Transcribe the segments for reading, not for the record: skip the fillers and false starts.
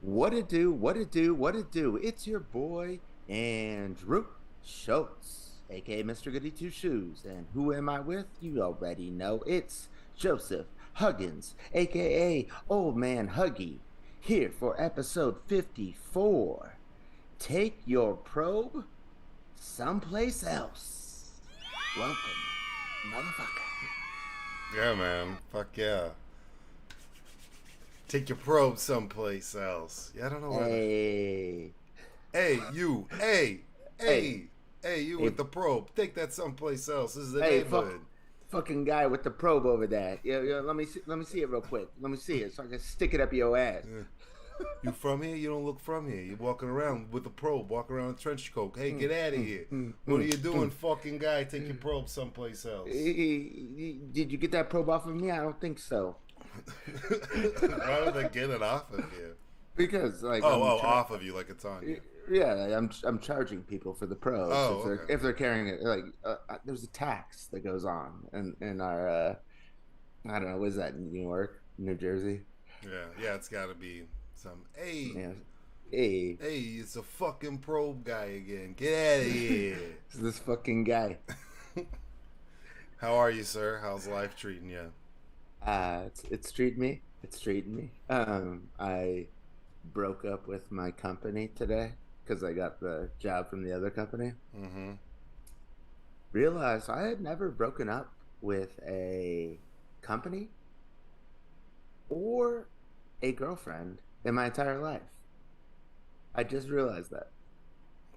What it do? What it do? What it do? It's your boy Andrew Schultz, aka Mr. Goody Two Shoes. And who am I with? You already know. It's Joseph Huggins, aka Old Man Huggy, here for episode 54. Take your probe someplace else. Welcome, motherfucker. Yeah, man. Fuck yeah. Take your probe someplace else. Yeah, I don't know where the. Hey, Hey, you. Hey, hey, hey, hey, you with hey, the probe. Take that someplace else. This is the hey, neighborhood. fucking guy with the probe over there. Let me see it real quick. Let me see it so I can stick it up your ass. Yeah. You from here? You don't look from here. You're walking around with the probe, walking around in a trench coat. Hey, get out of here. What are you doing, fucking guy? Take your probe someplace else. Did you get that probe off of me? I don't think so. Why would they get it off of you? Because Off of you like it's on you. yeah, I'm charging people for the probes Oh, if okay. they're carrying it. There's a tax that goes on in our I don't know, what is that, New York, New Jersey? Yeah, it's got to be some. Hey, Yeah. Hey, hey, it's a fucking probe guy again. Get out of here. it's this fucking guy. How are you, sir? How's life treating you? It's treating me. It's treating me. I broke up with my company today because I got the job from the other company. Mm-hmm. Realized I had never broken up with a company or a girlfriend in my entire life. I just realized that.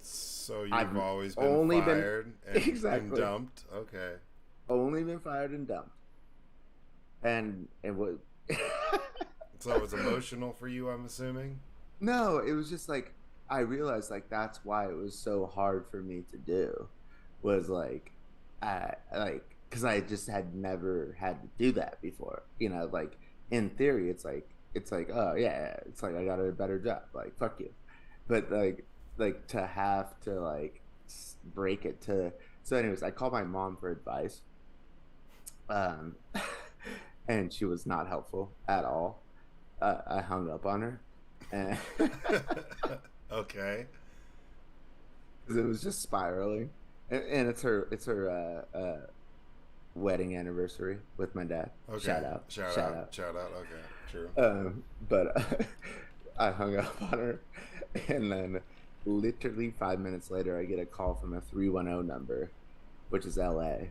So you've I've always been only been fired and exactly dumped? Okay. only been fired and dumped, and it was So it was emotional for you, I'm assuming? no, it was just like I realized like that's why it was so hard for me to do was like I like because I just had never had to do that before. Like in theory, it's like oh yeah, it's like I got a better job. Like fuck you, but like to have to like break it to. So, anyways, I called my mom for advice, um, and she was not helpful at all. I hung up on her, and Okay. because it was just spiraling. And it's her wedding anniversary with my dad. Shout Okay. out, Shout shout out. out. Shout out. Okay. True. But I hung up on her, and then literally 5 minutes later, I get a call from a 310 number, which is LA,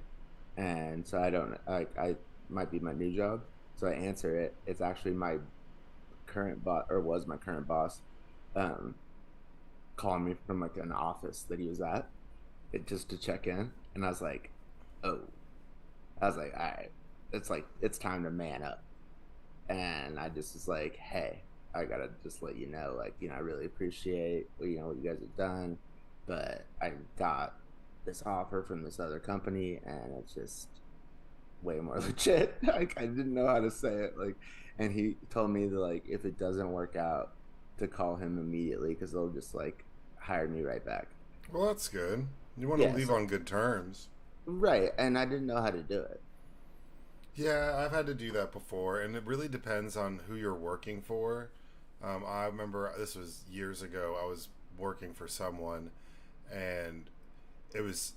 and so I don't like I might be my new job, so I answer it. It's actually my current boss, or was my current boss, um, calling me from like an office that he was at, just to check in, and I was like, oh, I was like, all right, it's time to man up. And I just was like, hey, I gotta just let you know, like, I really appreciate what you guys have done, but I got this offer from this other company, and it's just way more legit. Like I didn't know how to say it, like, and he told me that like if it doesn't work out, to call him immediately because they'll just like hire me right back. Well, that's good. You want to Yeah, leave so on good terms. right, and I didn't know how to do it. Yeah, I've had to do that before, and it really depends on who you're working for. I remember this was years ago. I was working for someone, and it was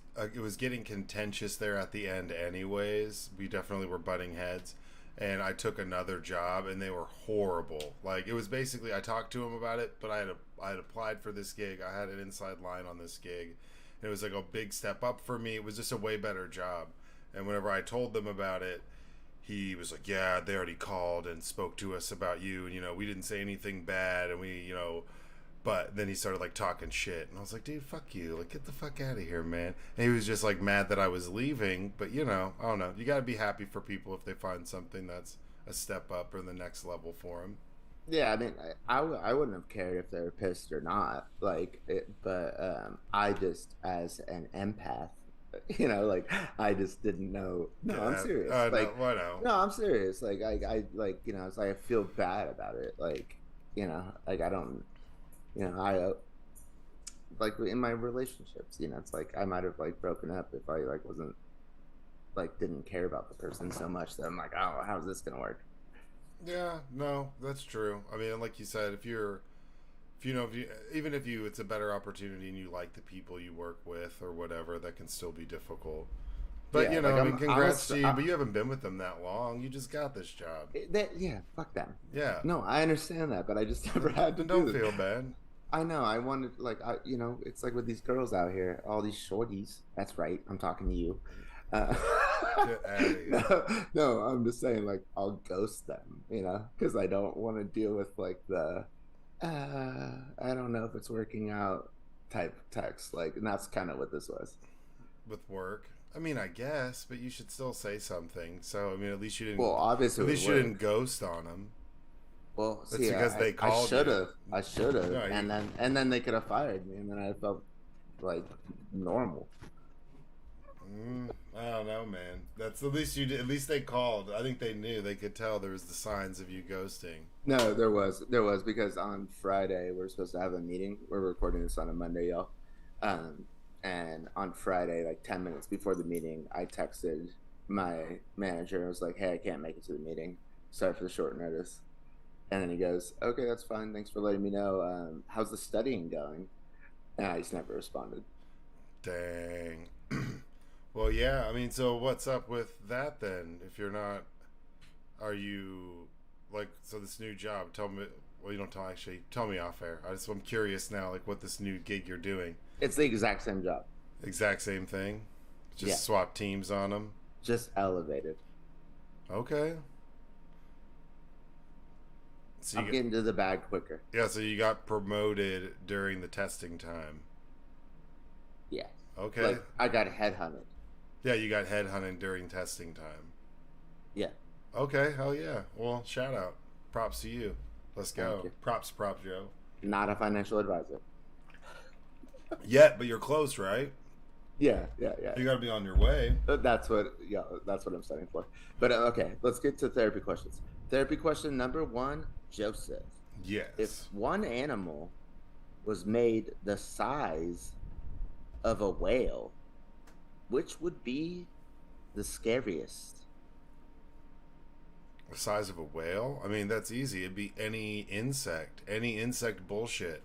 getting contentious there at the end. Anyways, we definitely were butting heads, and I took another job, and they were horrible. Like it was basically I talked to them about it, but I had applied for this gig. I had an inside line on this gig, and it was like a big step up for me. It was just a way better job, and whenever I told them about it, he was like, "Yeah, they already called and spoke to us about you, and we didn't say anything bad, and we." But then he started like talking shit, and I was like, "Dude, fuck you! Like, get the fuck out of here, man." And he was just like mad that I was leaving, but I don't know. You got to be happy for people if they find something that's a step up or the next level for them. Yeah, I mean, I wouldn't have cared if they were pissed or not, but I just as an empath, like I just didn't know. No, I'm Yeah, serious. no, Like, I know. no, I'm serious. Like, I like, it's like I feel bad about it. Like, like I don't, I like in my relationships, it's like I might have like broken up if I like wasn't like didn't care about the person so much that I'm like, oh, how's this gonna work? Yeah, no, that's true. I mean, like you said, if you're If you know, if you, even if you, it's a better opportunity and you like the people you work with or whatever, that can still be difficult. But Yeah, you like know, I mean, I'm a congrats to you. But you haven't been with them that long. You just got this job. yeah, fuck them. Yeah. No, I understand that, but I just never Then, had to then do don't this. feel bad. I know. I wanted like it's like with these girls out here, all these shorties. That's right. I'm talking to you. Uh, Get get out of here. no, I'm just saying like I'll ghost them, because I don't want to deal with like the I don't know if it's working out type text. Like, and that's kind of what this was. With work. I mean, I guess, but you should still say something. So I mean, at least you Well, didn't. obviously At with least you didn't work. ghost on them. Well, That's see, because they I called should you. have, No, you. and then they could have fired me, and then I felt like normal. I don't know, man. That's at least you. At least they called. I think they knew. They could tell there was the signs of you ghosting. No, there was because on Friday we're supposed to have a meeting. We're recording this on a Monday, y'all. Um, and on Friday, like 10 minutes before the meeting, I texted my manager and was like, "Hey, I can't make it to the meeting. Sorry for the short notice." And then he goes, "Okay, that's fine. Thanks for letting me know. How's the studying going?" And I just never responded. Dang. Well, yeah. I mean, so what's up with that then? If you're not, are you like so this new job? Tell me. Well, you don't tell. Actually, tell me off air. I'm curious now, like what this new gig you're doing. It's the exact same job. Exact same thing. Yeah, Just swap teams on them. just elevated. Okay. So I'm getting to the bag quicker. yeah, so you got promoted during the testing time. Yeah, Okay. like I got headhunted. Yeah, you got headhunted during testing time. Yeah, Okay, hell yeah. Well, shout out. Props to you. Let's thank go. you. Props, Joe. Not a financial advisor. Yeah, but you're close, right? Yeah, yeah, yeah. You got to be on your way. That's what I'm studying for. But okay, let's get to therapy questions. Therapy question number one, Joseph. If Yes. one animal was made the size of a whale, which would be the scariest? The size of a whale? I mean, that's easy. It'd be any insect. Any insect bullshit.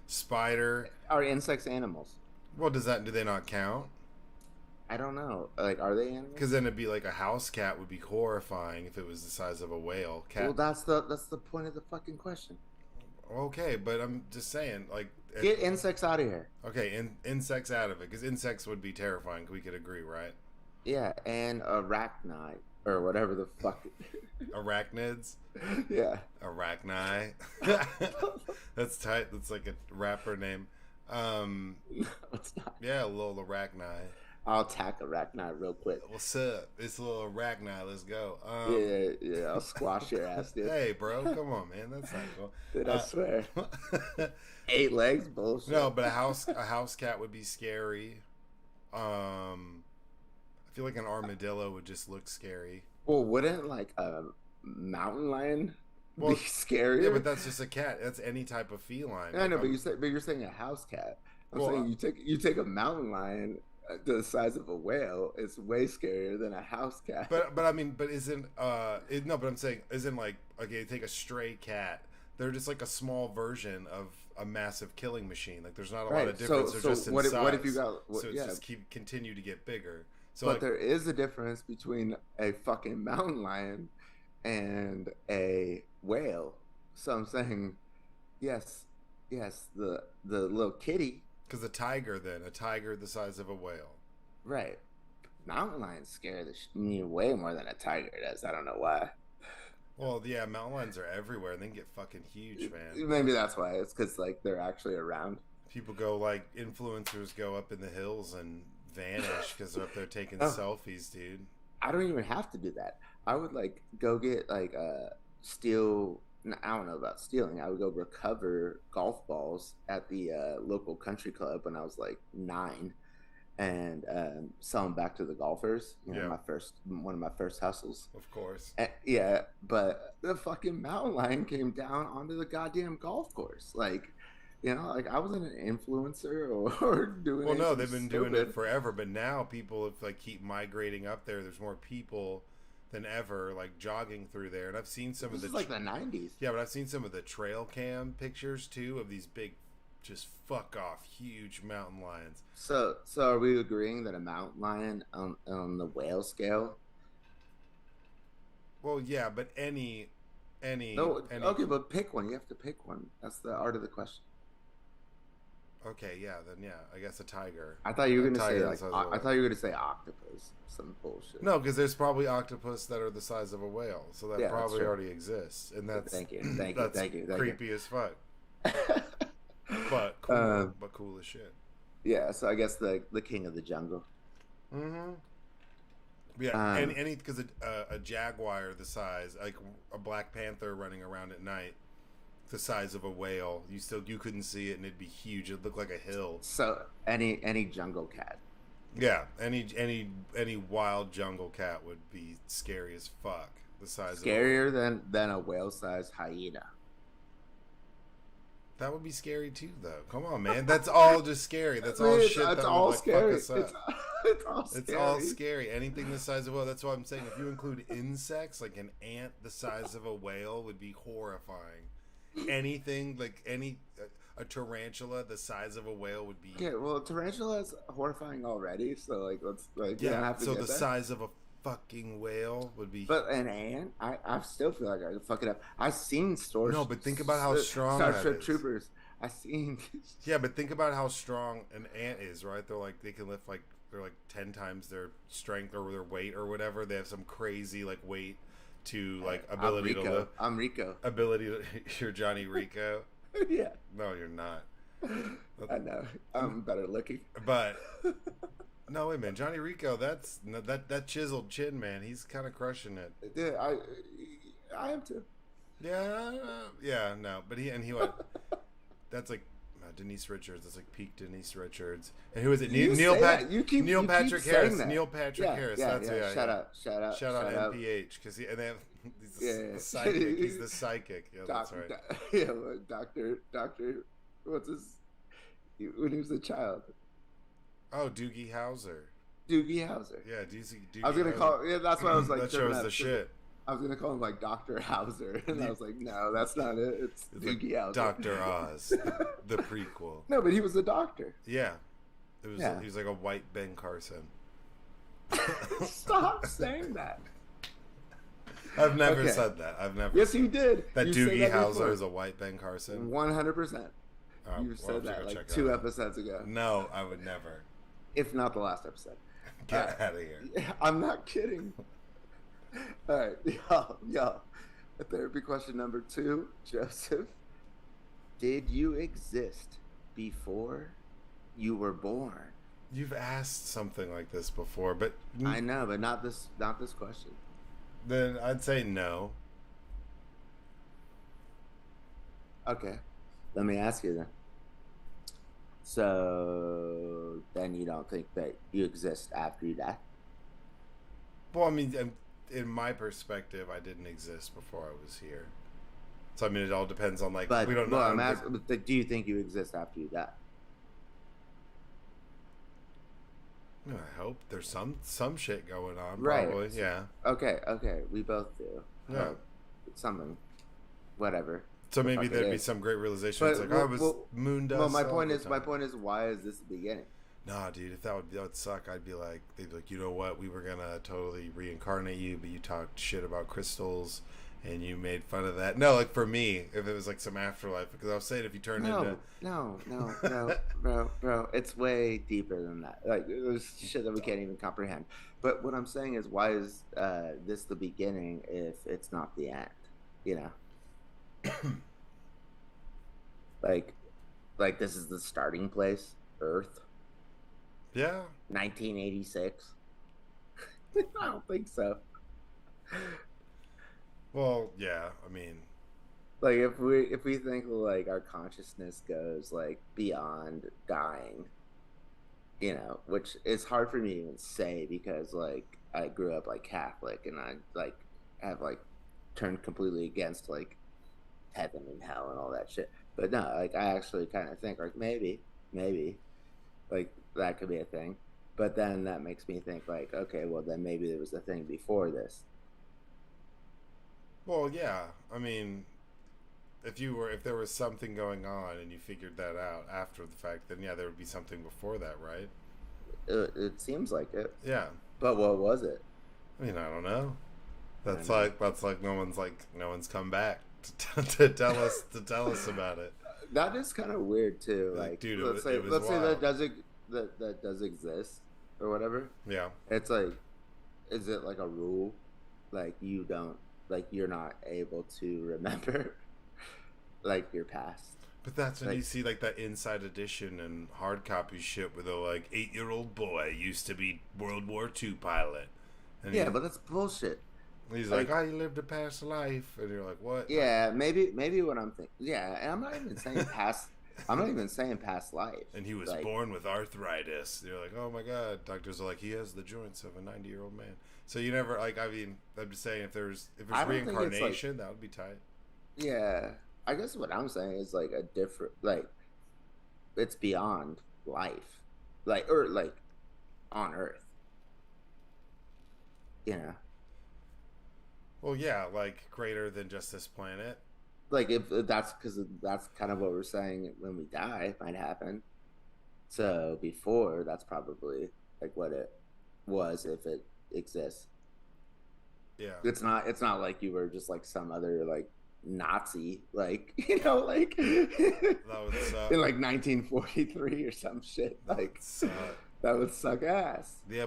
Spider. Are insects animals? Well, do they not count? I don't know. Like, are they animals? Because then it'd be like a house cat would be horrifying if it was the size of a whale. Well, Cat. that's the point of the fucking question. Okay, but I'm just saying, like, Get insects out of here. okay, insects out of it, because insects would be terrifying. We could agree, right? Yeah, and arachni or whatever the fuck. Arachnids, Yeah. arachni. That's tight. That's like a rapper name. No, it's not. Yeah, a little arachni. I'll attack arachni real quick. What's up? It's a little arachni. Let's go. Yeah, I'll squash your ass, dude. Hey, bro, come on, man. That's not cool. Dude, I swear. 8 legs, bullshit. No, but a house cat would be scary. I feel like an armadillo would just look scary. Well, wouldn't like a mountain lion Well, be scarier? Yeah, but that's just a cat. That's any type of feline. I Like, know, but you're saying a house cat. I'm Well, saying you take a mountain lion the size of a whale. It's way scarier than a house cat. but I mean, but isn't no? But I'm saying isn't like okay, take a stray cat. They're just like a small version of a massive killing machine. Like there's not a lot of difference. They're just in what size. if you got so it's yeah? just continue to get bigger. So But like, there is a difference between a fucking mountain lion and a whale. So I'm saying, yes, the little kitty, because a tiger the size of a whale. right? Mountain lions scare me way more than a tiger does. I don't know why. Well, yeah, mountain lions are everywhere and they can get fucking huge, man. Maybe that's why. It's because like they're actually around. People go like influencers go up in the hills and vanish because they're up there taking Oh. selfies, dude. I don't even have to do that. I would like go get like steal. I don't know about stealing. I would go recover golf balls at the local country club when I was like 9, and sell them back to the golfers. Yeah. One of my first hustles. Of course. Yeah, but the fucking mountain lion came down onto the goddamn golf course. Like, like I wasn't an influencer or doing. Well, no, anything they've been doing stupid. it forever, but now people if like keep migrating up there. There's more people than ever, like jogging through there. And I've seen some of This the is like the '90s. yeah, but I've seen some of the trail cam pictures too of these big, just fuck off huge mountain lions. So are we agreeing that a mountain lion on the whale scale? Well, yeah, but No, any. okay, but pick one. You have to pick one. That's the art of the question. Okay, yeah, then yeah, I guess a tiger. I thought you were A gonna say tiger the like size of a I whale. thought you were gonna say octopus. Some bullshit. No, because there's probably octopus that are the size of a whale, so that Yeah, that's probably true. already exists, and that's Thank you, thank you, that's thank you, thank you. creepy as fuck, but um, cool as shit. yeah, so I guess the king of the jungle. Mm-hmm. Yeah, and Um, any because a jaguar the size, like a black panther running around at night, the size of a whale, you couldn't see it, and it'd be huge. It'd look like a hill. so any jungle cat. Yeah, any wild jungle cat would be scary as fuck. The size of Scarier than a whale-sized hyena. that would be scary too, though. Come on, man. That's all just scary. That's I all mean, shit it's that would all like fuck scary. us up. It's all It's all scary. scary. Anything the size of a whale. That's why I'm saying if you include insects, like an ant the size of a whale would be horrifying. Anything like a tarantula the size of a whale would be. Okay, well, tarantula is horrifying already, so like let's like we don't Yeah. have to So get the there. size of a fucking whale would be. But an ant, I still feel like I could fuck it up. I've seen No, but think about how strong that Starship is. Troopers. I seen. Yeah, but think about how strong an ant is, right? They're like they can lift like they're like 10 times their strength or their weight or whatever. They have some crazy like weight to like I'm ability to Rico. lift. I'm Rico. Ability to you're Johnny Rico. Yeah, No, you're not. I know. I'm better looking. But no, wait, man, Johnny Rico. That's that chiseled chin, man. He's kind of crushing it. Yeah, I am too. Yeah, yeah, no, but he went. That's like Denise Richards. That's like peak Denise Richards. And who is it? You Neil say that. You keep Neil you Patrick keep Harris. saying that. Neil Patrick Yeah, Harris. yeah, That's yeah. Shout out, shout out, Shout out shout out. NPH because and they have he's Yeah, the yeah. psychic. He's the psychic. Yeah, that's right. Yeah, Doctor, what's his? When he was a child, Oh, Doogie Howser. Doogie Howser. Yeah, Doogie I was gonna Howser. call. Yeah, that's what I was like. That tripping shows up, the 'cause shit. I was gonna call him like Doctor Hauser, and I was like, no, that's not it. It's It's Doogie like Howser. Doctor Oz, the prequel. No, but he was a doctor. Yeah, it was. Yeah. He was like a white Ben Carson. Stop saying that. I've never Okay. said that. I've never. Yes, you did. That You said Doogie that Howser before. is a white Ben Carson. 100%. Oh, You well, said I'm that gonna like check 2 out. episodes ago, No, I would never. if not the last episode. Get out of here. I'm not kidding. All right, y'all. Therapy question number 2, Joseph. Did you exist before you were born? You've asked something like this before, but I know, but not this. Not this question. then I'd say no. Okay, let me ask you then. So then you don't think that you exist after you die? Well, I mean, in my perspective, I didn't exist before I was here. So I mean, it all depends on like But we don't know. I'm asking, but do you think you exist after you die? I hope there's some shit going on. Right. Probably, yeah. Okay, we both do. Yeah. Something, whatever. So maybe Fuck it there'd be is. some great realization. But It's like I was moon dust. Well, my all point the is, time. why is this the beginning? Nah, dude, if that would suck, I'd be like, they'd be like, you know what? We were gonna totally reincarnate you, but you talked shit about crystals, and you made fun of that. No, like for me, if it was like some afterlife, because I was saying if you turned into No, bro, it's way deeper than that. Like there's shit that we can't even comprehend. But what I'm saying is, why is this the beginning if it's not the end? You know, like this is the starting place, Earth, yeah, 1986. I don't think so. well, yeah, I mean, Like if we think like our consciousness goes like beyond dying, you know, which is hard for me to even say because like I grew up like Catholic and I like have like turned completely against like heaven and hell and all that shit. But no, like I actually kind of think like maybe like that could be a thing. But then that makes me think like, okay, well then maybe there was a thing before this. Well, yeah. I mean, if there was something going on and you figured that out after the fact, then yeah, there would be something before that, right? It seems like it. Yeah. But what was it? I mean, I don't know. I don't know. That's like no one's come back to tell us about it. That is kind of weird too. Like, Like, dude, it was let's say that wild. that does exist or whatever. Yeah. It's like, is it like a rule? Like you don't, like you're not able to remember like your past. But that's when you Like, see like that inside edition and hard copy shit where they're like 8-year-old boy used to be World War II pilot, and yeah, but that's bullshit. he's like, Like, oh, you lived a past life, and you're like, what? Like, yeah, maybe what I'm thinking. Yeah, and I'm not even saying past. I'm not even saying past life. and he was Like, born with arthritis. You're like, oh my god. Doctors are like, he has the joints of a 90-year-old man. So you never like. I mean, I'm just saying, if I there's don't think it's like, reincarnation, that would be tight. yeah. I guess what I'm saying is like a different, like it's beyond life, like or like on Earth. You know, Well, yeah, like greater than just this planet. like if that's because that's kind of what we're saying when we die might happen. So before, that's probably like what it was if it exists. Yeah, It's not like you were just like some other like Nazi, like like that would in suck. like 1943 or some shit. That would Like suck. that would suck ass. Yeah,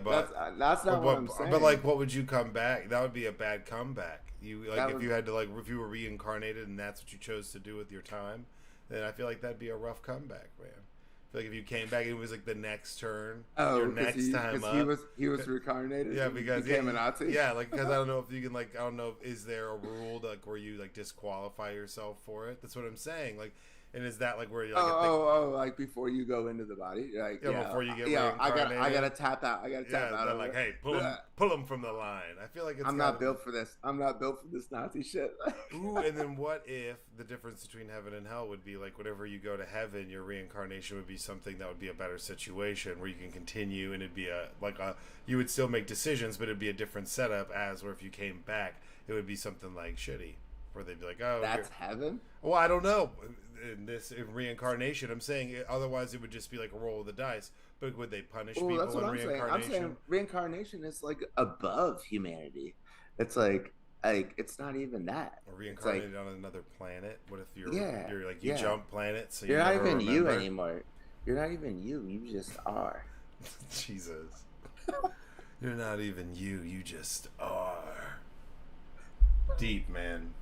That's not what I'm but saying. like, what would you come back? That would be a bad comeback. You like That if would you had to like if you were reincarnated and that's what you chose to do with your time, then I feel like that'd be a rough comeback, man. I feel like if you came back, it was like the next turn, your oh, next time because up. he was reincarnated. Yeah, And because became a Nazi. yeah, like because I don't know if you can like I don't know is there a rule like where you like disqualify yourself for it? That's what I'm saying. Like, and is that like where you like Like before you go into the body, you're like, yeah, before you get I reincarnated? gotta tap out. I gotta tap Yeah, out they're of like, it. hey, pull him from the line. I feel like it's I'm got to not be. built for this. I'm not built for this Nazi shit. Ooh, and then what if the difference between heaven and hell would be like whenever you go to heaven, your reincarnation would be something that would be a better situation where you can continue, and it'd be you would still make decisions, but it'd be a different setup. As where if you came back, it would be something like shitty, where they'd be like, oh, That's heaven. well, I don't know. In reincarnation, I'm saying otherwise it would just be like a roll of the dice. But would they punish Well, that's people what in I'm saying. I'm reincarnation? saying reincarnation is like above humanity. It's like it's not even that. Or It's like reincarnated on another planet? What if yeah, you're like you yeah. jump planets so you You're not never even you remember? anymore. You're not even you. You just are. Jesus, you're not even you. You just are. Deep, man.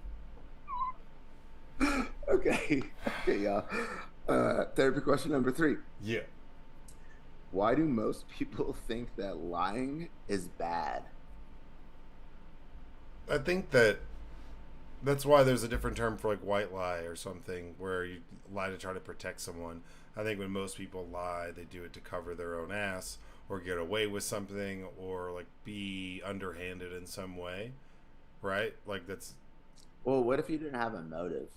Okay, okay, y'all. Therapy question number 3. Yeah, Why do most people think that lying is bad? I think that's why there's a different term for like white lie or something where you lie to try to protect someone. I think when most people lie, they do it to cover their own ass or get away with something or like be underhanded in some way, right? Like that's Well, what if you didn't have a motive?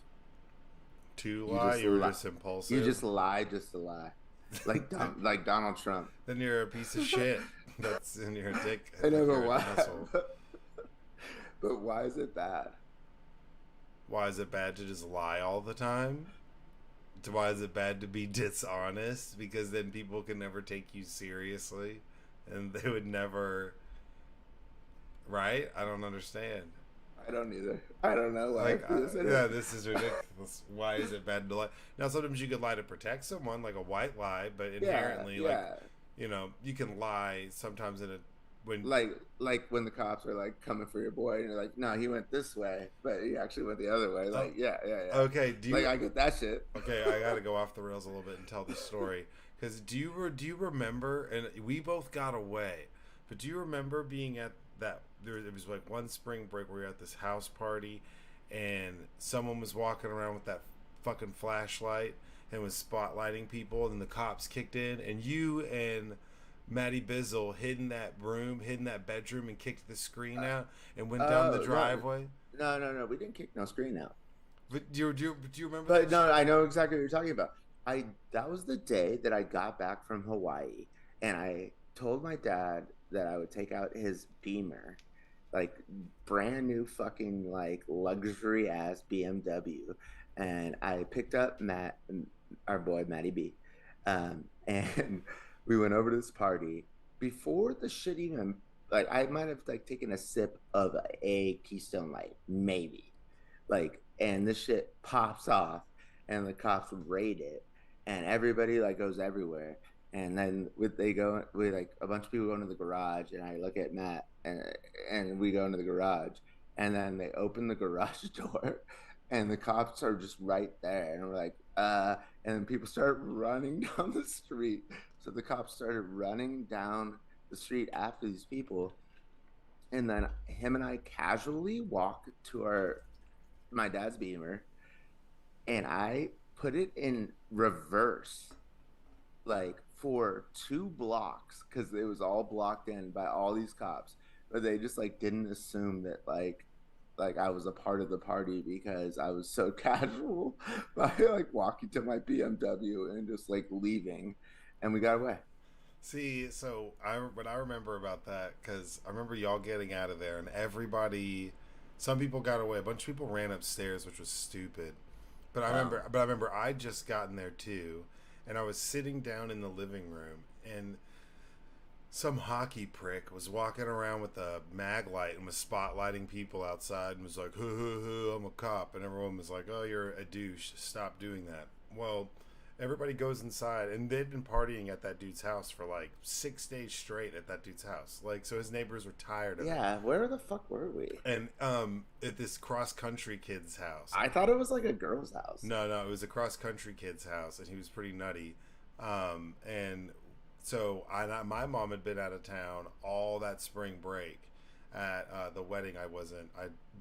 to You lie. just You were li- just you impulsive. just lie just to lie, like like Donald Trump. Then you're a piece of shit. That's and you're a dick. I know, Like but you're an why? asshole. But why is it bad? Why is it bad to just lie all the time? Why is it bad to be dishonest? Because then people can never take you seriously, and they would never. Right? I don't understand. I don't either. I don't know why. Like, yeah, this is ridiculous. Why is it bad to lie? Now, sometimes you could lie to protect someone, like a white lie, but Yeah, inherently, like, yeah. you can lie sometimes in a when Like when the cops are like coming for your boy, and you're like, no, he went this way, but he actually went the other way. oh, Like, yeah, yeah, yeah. okay, do Like you I get that shit. okay, I got to go off the rails a little bit and tell the story because do you remember? And we both got away, but do you remember being at that? It was like one spring break where we were at this house party, and someone was walking around with that fucking flashlight and was spotlighting people, and the cops kicked in, and you and Maddie Bizzle hid in that room, hid in that bedroom, and kicked the screen out and went down the Oh no, driveway. no. We didn't kick no screen out. But do you remember But that no, shit? I know exactly what you're talking about. I That was the day that I got back from Hawaii, and I told my dad that I would take out his Beamer, like brand new fucking like luxury ass BMW, and I picked up Matt, our boy Matty B, and we went over to this party before the shit even like I might have like taken a sip of a Keystone Light, maybe like, and this shit pops off, and the cops raid it, and everybody like goes everywhere, and then with they go with like a bunch of people go into the garage, and I look at Matt, and we go into the garage, and then they open the garage door, and the cops are just right there, and we're like, and then people start running down the street, so the cops started running down the street after these people, and then him and I casually walk to our my dad's Beamer, and I put it in reverse, like for 2 blocks, because it was all blocked in by all these cops. But they just like didn't assume that like I was a part of the party because I was so casual by like walking to my BMW and just like leaving, and we got away. See, so what I remember about that, because I remember y'all getting out of there, and everybody, some people got away, a bunch of people ran upstairs, which was stupid. Oh But I remember I'd just gotten there too, and I was sitting down in the living room, and some hockey prick was walking around with a mag light and was spotlighting people outside and was like, hoo hoo hoo, I'm a cop. And everyone was like, oh, you're a douche. Stop doing that. Well, everybody goes inside, and they'd been partying at that dude's house for like 6 days straight at that dude's house. Like, so his neighbors were tired of it. yeah, where the fuck were we? And at this cross country kid's house. I thought it was like a girl's house. No, no, it was a cross country kid's house, and he was pretty nutty. And so my mom had been out of town all that spring break at the wedding I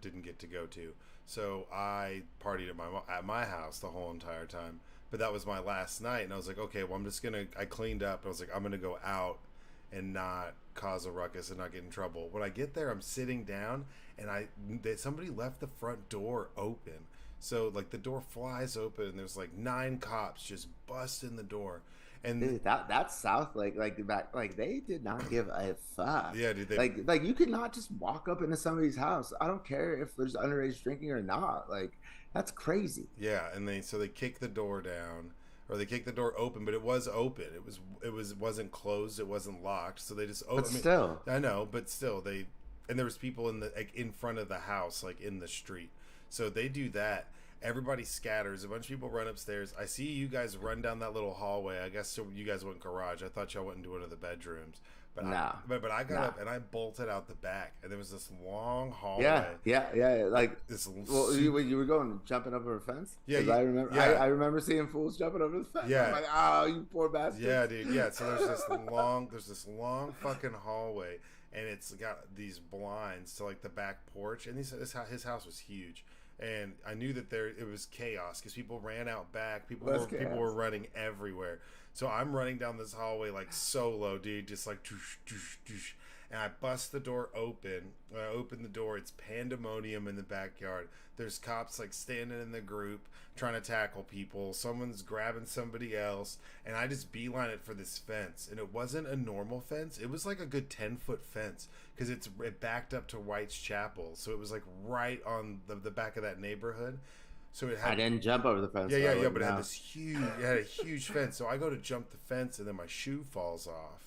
didn't get to go to. So I partied at my house the whole entire time. But that was my last night, and I was like, okay, well, I cleaned up, and I was like, I'm gonna go out and not cause a ruckus and not get in trouble. When I get there, I'm sitting down, and somebody left the front door open. So like the door flies open, and there's like 9 cops just bust in the door, and Dude, that's South like back like they did not give a fuck. yeah, dude, Like you could not just walk up into somebody's house. I don't care if there's underage drinking or not. Like that's crazy. yeah, and they kick the door down, or they kick the door open, but it was open. It wasn't closed. It wasn't locked. So they just But open. I mean, still, I know, but still and there was people in the like in front of the house, like in the street. So they do that. Everybody scatters. A bunch of people run upstairs. I see you guys run down that little hallway. I guess so you guys went garage. I thought y'all went into one of the bedrooms. nah, But I got nah. up and I bolted out the back, and there was this long Yeah, hallway. yeah. Like, This well, you were going jumping over a fence yeah, because I remember, yeah, I remember seeing fools jumping over the fence. I'm yeah. like, oh, you poor Yeah, bastards. dude. Yeah. So there's this long fucking hallway, and it's got these blinds to like the back porch, and his house was huge, and I knew that it was chaos because people ran out back, Less people were chaos. running everywhere. So I'm running down this hallway like solo, dude, just like doosh, doosh, doosh. And I bust the door open. When I open the door, it's pandemonium in the backyard. There's cops like standing in the group trying to tackle people. Someone's grabbing somebody else, and I just beeline it for this fence. And it wasn't a normal fence. It was like a good 10-foot fence because it backed up to White's Chapel, so it was like right on the back of that neighborhood. So it I had didn't jump over the fence. yeah, So yeah, I yeah, wouldn't but know. it had a huge fence. So I go to jump the fence, and then my shoe falls off,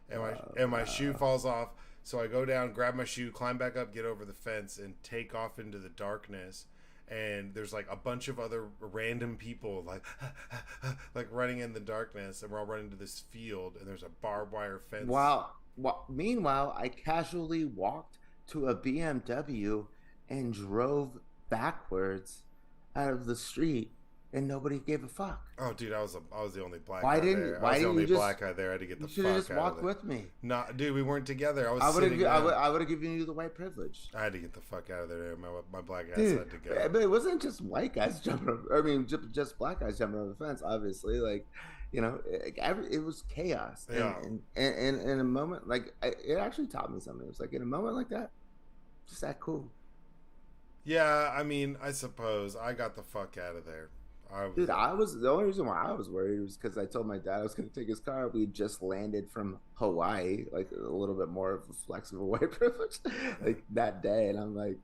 and my shoe No. falls off. So I go down, grab my shoe, climb back up, get over the fence, and take off into the darkness. And there's like a bunch of other random people like like running in the darkness, and we're all running to this field, and there's a barbed wire fence. Meanwhile, I casually walked to a BMW and drove backwards out of the street, and nobody gave a fuck. Oh, dude, I was the only black guy there. I Why was the didn't only you just? black guy there. I had to get You the should have fuck just out of walked there. with me. Not, dude, we weren't together. I was I would sitting have. down. I would have given you the white privilege. I had to get the fuck out of there. My black ass Dude, had to go. but it wasn't just white guys jumping over. I mean, just black guys jumping over the fence. Obviously, like it was chaos. Yeah. And in a moment, like it actually taught me something. It was like in a moment like that, just act cool. Yeah, I mean, I suppose I got the fuck out of there. I was Dude, I was the only reason why I was worried was because I told my dad I was going to take his car. We just landed from Hawaii, like a little bit more of a flexible white privilege, like that day, and I'm like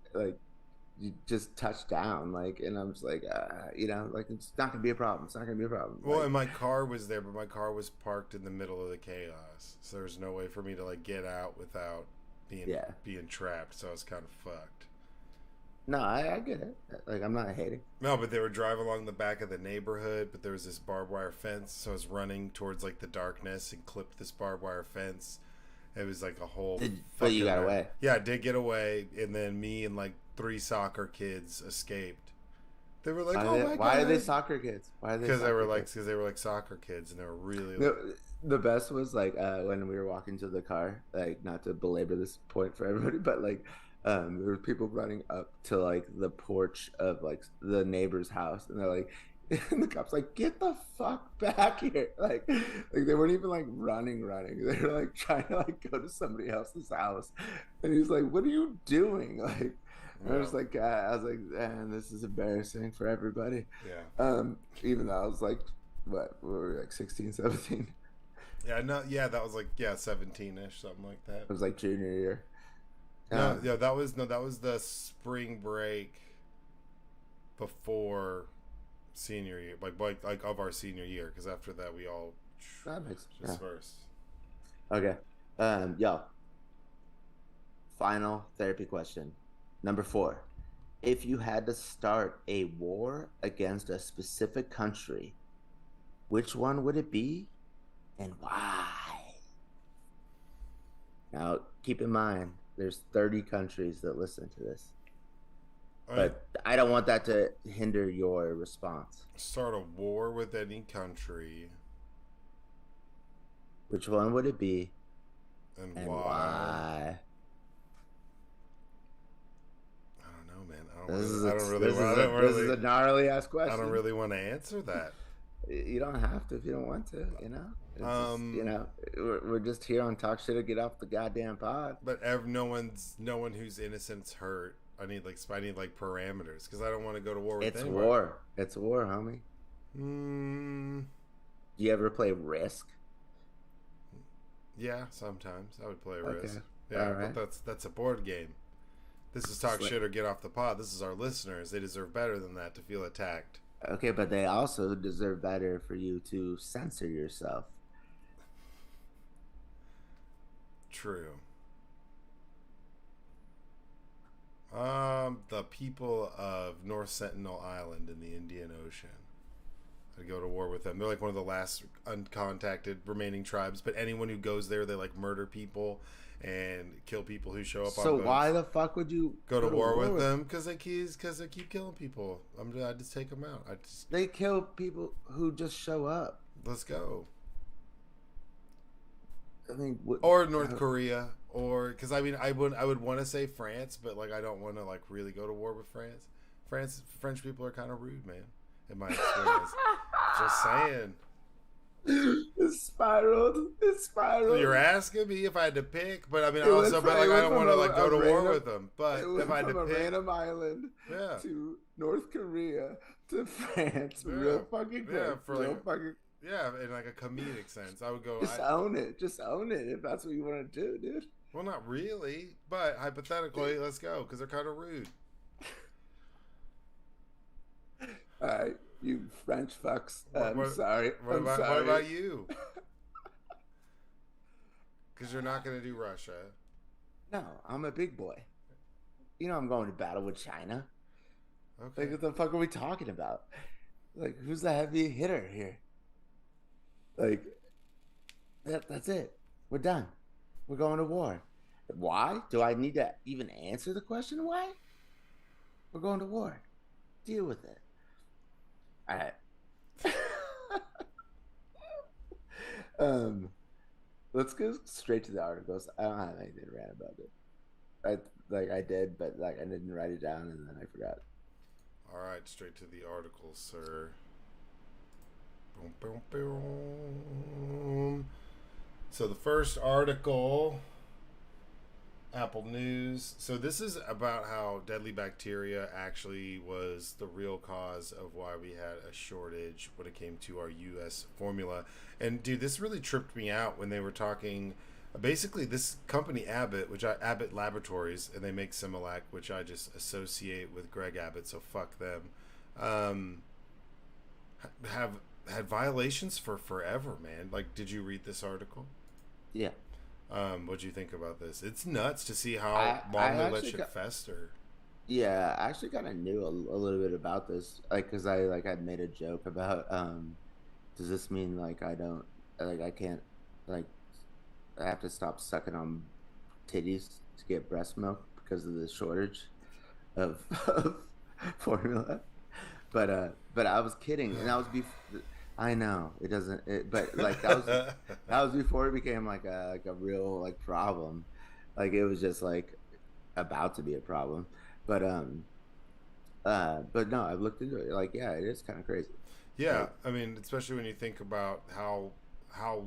you just touched down, like, and I'm just like, like it's not going to be a problem. It's not going to be a problem. well, Like, and my car was there, but my car was parked in the middle of the chaos, so there was no way for me to like get out without yeah, being trapped. So I was kind of fucked. no, I get it. Like, I'm not hating. No, but they were driving along the back of the neighborhood, but there was this barbed wire fence, so I was running towards like the darkness and clipped this barbed wire fence. It was like a whole But you fucking got away. Yeah, I did get away, and then me and like three soccer kids escaped. They were like, "Oh my god!" Why are they soccer kids? Why are they? Because they were like soccer kids, and they were really. The best was like when we were walking to the car, like not to belabor this point for everybody, but like there were people running up to like the porch of like the neighbor's house, and they're like, and the cops like, get the fuck back here, like they weren't even like running, they were like trying to like go to somebody else's house, and he's like, what are you doing, like. I was like, man, this is embarrassing for everybody. Yeah. Even though I was like, what, we were like 16, 17. Yeah, no, yeah, that was like 17ish, something like that. It was like junior year. No, yeah, that was the spring break before senior year, like of our senior year, because after that we all That makes dispersed. Yeah. Okay, yo, final therapy question, number 4. If you had to start a war against a specific country, which one would it be, and why? Now, keep in mind, there's 30 countries that listen to this, but I don't want that to hinder your response. Start a war with any country. Which one would it be, and why? I don't know, man. This is a gnarly ass question. I don't really want to answer that. You don't have to if you don't want to. We're just here on Talk Shit or Get Off the Goddamn Pod. But no one who's innocent's hurt. I need like parameters because I don't want to go to war with anyone. It's war, homie. Do you ever play Risk? Yeah, sometimes I would play Risk. Okay. Yeah, right. But that's a board game. This is Talk Shit or Get Off the Pod. This is our listeners. They deserve better than that to feel attacked. Okay, but they also deserve better for you to censor yourself. True. The people of North Sentinel Island in the Indian Ocean. I'd go to war with them. They're like one of the last uncontacted remaining tribes, but anyone who goes there, they like murder people and kill people who show up on boats. So why the fuck would you go to war with them? Because they keep killing people. I just take them out. They kill people who just show up. Let's go. I mean, or North Korea, or because I would want to say France, but like I don't want to like really go to war with France. French people are kind of rude, man. In my experience, just saying. It's spiraled. You're asking me if I had to pick, but I mean, I don't want to like go to war with them. But if I had to pick, random island to North Korea to France, real fucking quick, yeah, in like a comedic sense, I would go. Just own it if that's what you want to do, dude. Well, not really, but hypothetically, let's go because they're kind of rude. All right, you French fucks. I'm sorry. What about you? Because you're not going to do Russia. No, I'm a big boy. You know I'm going to battle with China. Okay. Like, what the fuck are we talking about? Like, who's the heavy hitter here? Like, that's it. We're done. We're going to war. Why? Do I need to even answer the question why? We're going to war. Deal with it. All right. Let's go straight to the articles. I don't have anything to rant about it. I did, but like I didn't write it down and then I forgot. All right, straight to the articles, sir. Boom, boom, boom. So the first article Apple News. So this is about how deadly bacteria actually was the real cause of why we had a shortage when it came to our U.S. formula. And dude, this really tripped me out when they were talking. Basically, this company Abbott, Abbott Laboratories, and they make Similac, which I just associate with Greg Abbott, so fuck them. Um, have had violations for forever, man. Like, did you read this article? Yeah. What'd you think about this? It's nuts to see how I long they let actually shit fester. yeah, I actually kind of knew a little bit about this, like, because I like had made a joke about, does this mean like I don't, like I can't, like I have to stop sucking on titties to get breast milk because of the shortage of, of formula? But I was kidding, and that was before. I know it doesn't, but like that was before it became like a real like problem. Like it was just like about to be a problem. But but no, I've looked into it. Like, yeah, it is kind of crazy. Yeah, Like, I mean, especially when you think about how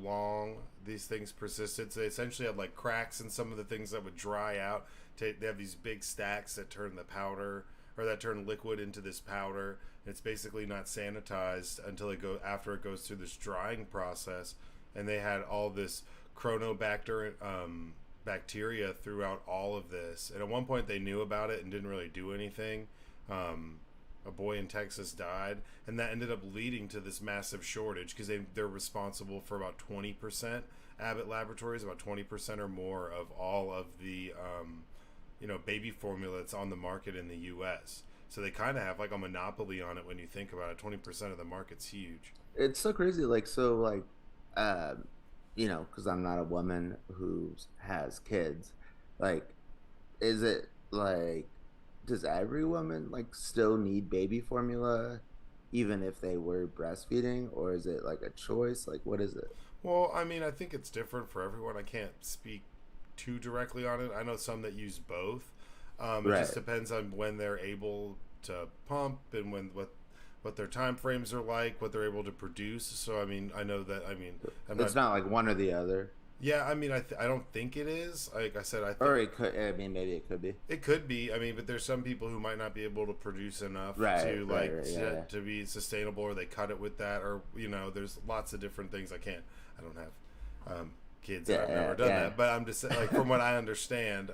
long these things persisted. So they essentially had like cracks in some of the things that would dry out. They have these big stacks that turn the powder or that turn liquid into this powder. It's basically not sanitized until it go after it goes through this drying process. And they had all this chronobacter bacteria throughout all of this. And at one point they knew about it and didn't really do anything. Um, a boy in Texas died, and that ended up leading to this massive shortage because they're responsible for about 20%. Abbott Laboratories, about 20% or more of all of the baby formula that's on the market in the U.S. So they kind of have like a monopoly on it when you think about it. 20% of the market's huge. it's so crazy. Like, so like, um, because I'm not a woman who has kids. Like, is it like, does every woman like still need baby formula even if they were breastfeeding, or is it like a choice? Like, what is it? Well, I mean, I think it's different for everyone. I can't speak too directly on it. I know some that use both. It just Right. depends on when they're able to pump and what their time frames are like, what they're able to produce. So I mean, I know that. I mean, I'm not. It's not like one or the other. Yeah, I mean, I don't think it is. Like I said, I think Or it could, I mean, maybe it could be. it could be. I mean, but there's some people who might not be able to produce enough Right, to right, right, yeah, yeah. to be sustainable, or they cut it with that, or there's lots of different things. I don't have kids, and Yeah, I've yeah, never done yeah. that. But I'm just saying, like from what I understand,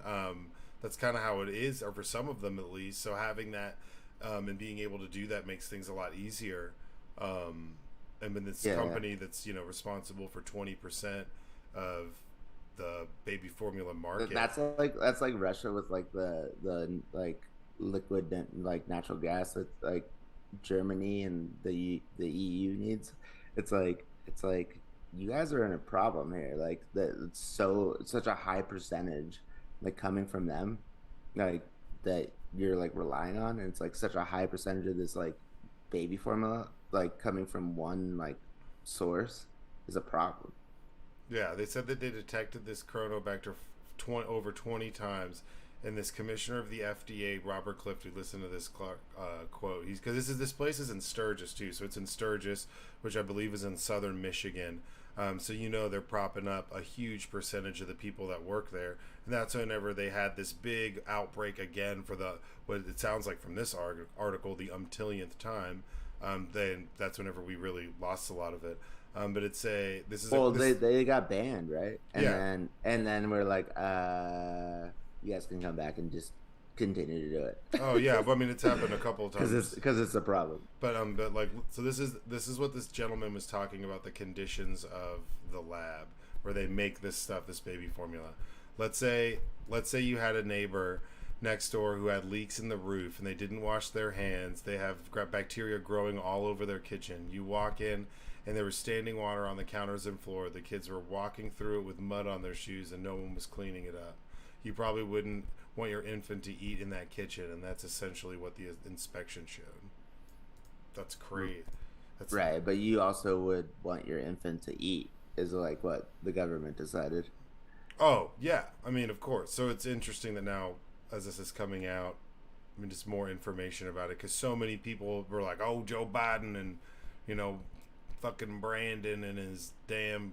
that's kind of how it is, or for some of them at least. So having that and being able to do that makes things a lot easier. Um, and then this Yeah, yeah. company that's responsible for 20% of the baby formula market. That's like Russia with like the like liquid like natural gas that like Germany and the EU needs. It's like you guys are in a problem here. Like that it's such a high percentage like coming from them, like that you're like relying on, and it's like such a high percentage of this like baby formula like coming from one like source is a problem. Yeah, they said that they detected this chronobacter over 20 times. And this commissioner of the FDA, Robert Clifton, listen to this quote. He's because this place is in Sturgis too, so it's in Sturgis, which I believe is in southern Michigan. So they're propping up a huge percentage of the people that work there, and that's whenever they had this big outbreak again for the what it sounds like from this article the umptillionth time. Then that's whenever we really lost a lot of it. But it's a this is a Well, this they got banned, right? yeah. And then we're like, you guys can come back and just continue to do it Oh yeah, but I mean it's happened a couple of times. because it's a problem. But like so this is what this gentleman was talking about the conditions of the lab where they make this stuff, this baby formula. Let's say you had a neighbor next door who had leaks in the roof and they didn't wash their hands. They have bacteria growing all over their kitchen. You walk in and there was standing water on the counters and floor. The kids were walking through it with mud on their shoes and no one was cleaning it up. You probably wouldn't want your infant to eat in that kitchen, and that's essentially what the inspection showed. That's crazy. That's Right, but you also would want your infant to eat, is like what the government decided. Oh yeah, I mean of course. So it's interesting that now, as this is coming out, I mean just more information about it because so many people were like, "Oh, Joe Biden and you know, fucking Brandon and his damn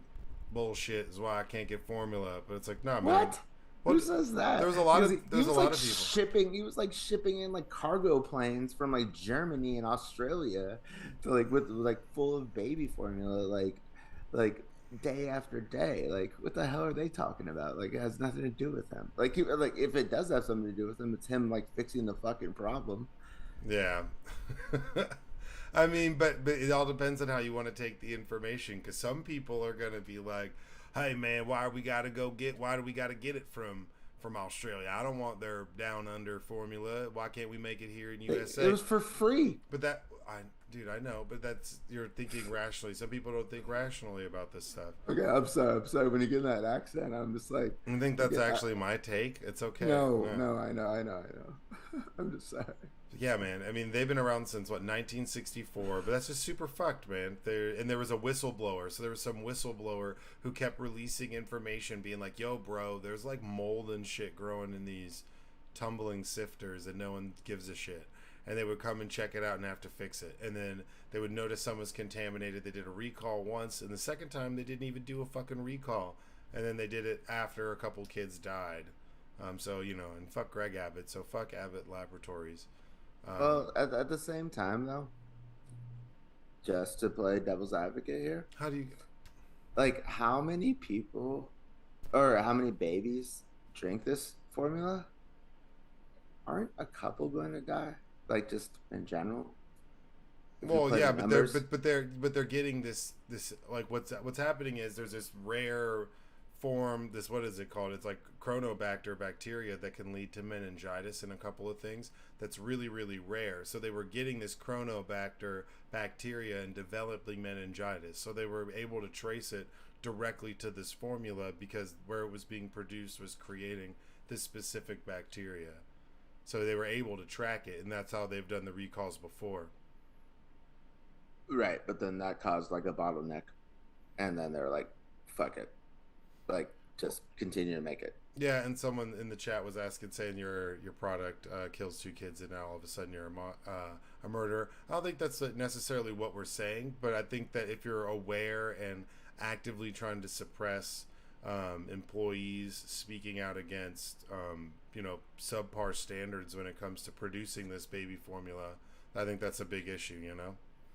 bullshit is why I can't get formula." But it's like, nah, man. What? Well, Who says that? there was a lot of He there's a was lot like of people. shipping. He was like shipping in like cargo planes from like Germany and Australia to like with like full of baby formula, like day after day. Like, what the hell are they talking about? Like, it has nothing to do with him. Like if it does have something to do with him, it's him like fixing the fucking problem. Yeah. I mean, but it all depends on how you want to take the information. Because some people are gonna be like, "Hey, man, why do we gotta get it from Australia? I don't want their down under formula. Why can't we make it here in It USA?" was for free. But dude, I know, but that's you're thinking rationally. Some people don't think rationally about this stuff. Okay, I'm sorry. I'm sorry. When you get that accent, I'm just like, I think that's okay, actually my take. It's okay. no, Yeah. no, I know. I'm just sorry. Yeah, man. I mean, they've been around since what 1964, but that's just super fucked, man. There was a whistleblower, so there was some whistleblower who kept releasing information, being like, "Yo, bro, there's like mold and shit growing in these tumbling sifters, and no one gives a shit." And they would come and check it out and have to fix it, and then they would notice some was contaminated. They did a recall once, and the second time they didn't even do a fucking recall, and then they did it after a couple kids died. So and fuck Greg Abbott, so fuck Abbott Laboratories. Well, at the same time, though, just to play devil's advocate here, How do you? like how many people or how many babies drink this formula? Aren't a couple going to die? Like just in general, if you Well, play yeah, the but they're numbers. they're getting this like what's happening is there's this rare form, this, what is it called? It's like chronobacter bacteria that can lead to meningitis and a couple of things. That's really really rare. So they were getting this chronobacter bacteria and developing meningitis. So they were able to trace it directly to this formula because where it was being produced was creating this specific bacteria. So they were able to track it, and that's how they've done the recalls before. Right, but then that caused like a bottleneck, and then they're like, "Fuck it, like just continue to make it." Yeah, and someone in the chat was asking, saying your product kills two kids, and now all of a sudden you're a murderer. I don't think that's necessarily what we're saying, but I think that if you're aware and actively trying to suppress employees speaking out against subpar standards when it comes to producing this baby formula, I think that's a big issue.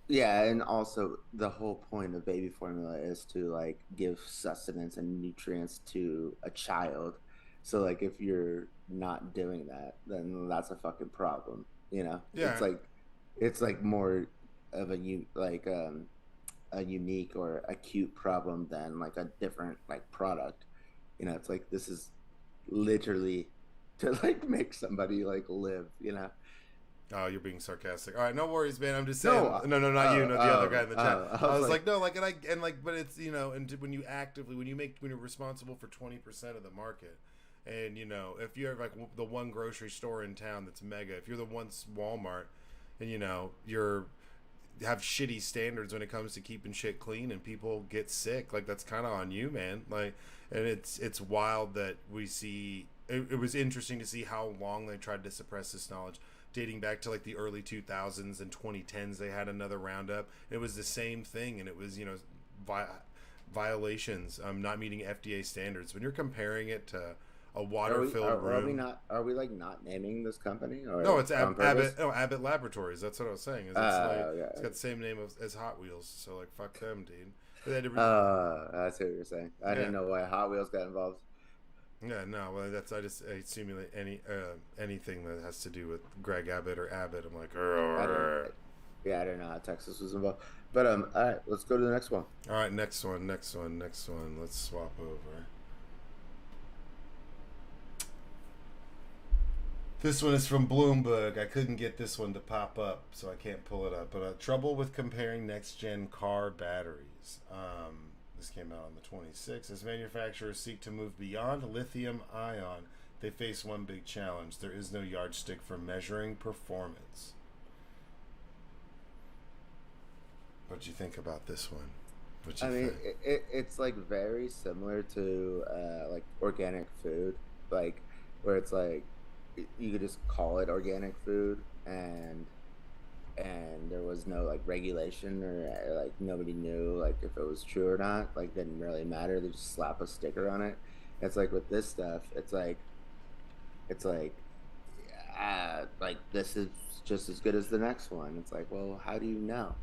Yeah, and also the whole point of baby formula is to like give sustenance and nutrients to a child. So like if you're not doing that, then that's a fucking problem. You know, Yeah, it's like more of a unique or acute problem than like a different like product. You know, it's like this is literally to like make somebody like live. You know. oh, you're being sarcastic. All right, no worries, man. I'm just No, saying. No, no, not you. No, the other guy in the chat. I I was was like, like, no, like, and like, but it's and when you actively, when you're responsible for 20% of the market, and if you're like the one grocery store in town that's mega, if you're the one Walmart, and you're have shitty standards when it comes to keeping shit clean, and people get sick, like that's kind of on you, man. Like, and it's wild that we see. It was interesting to see how long they tried to suppress this knowledge dating back to like the early 2000s and 2010s. They had another roundup. It was the same thing, and it was violations, not meeting FDA standards. When you're comparing it to a water filled are we room. not? Are we like not naming this company No, or it's on Abbott. purpose? No, Abbott Laboratories. That's what I was saying. Is it's like it's Yeah. got the same name as Hot Wheels. So like, fuck them, dude. But they had to I see what you're saying. I yeah, didn't know why Hot Wheels got involved. yeah. No, well, I simulate anything that has to do with Greg Abbott or Abbott. I'm like, I didn't. Yeah, I didn't know how Texas was involved. But all right, let's go to the next one. all right, next one. Let's swap over. This one is from Bloomberg. I couldn't get this one to pop up, so I can't pull it up. But trouble with comparing next-gen car batteries. This came out on the 26th. As manufacturers seek to move beyond lithium ion, they face one big challenge. There is no yardstick for measuring performance. What'd you think about this one? What'd you I mean, think? it's like very similar to like organic food, like where it's like you could just call it organic food and there was no like regulation or like nobody knew like if it was true or not. Like didn't really matter. They just slap a sticker on it, It's like with this stuff, it's like this is just as good as the next one. It's like, well, how do you know?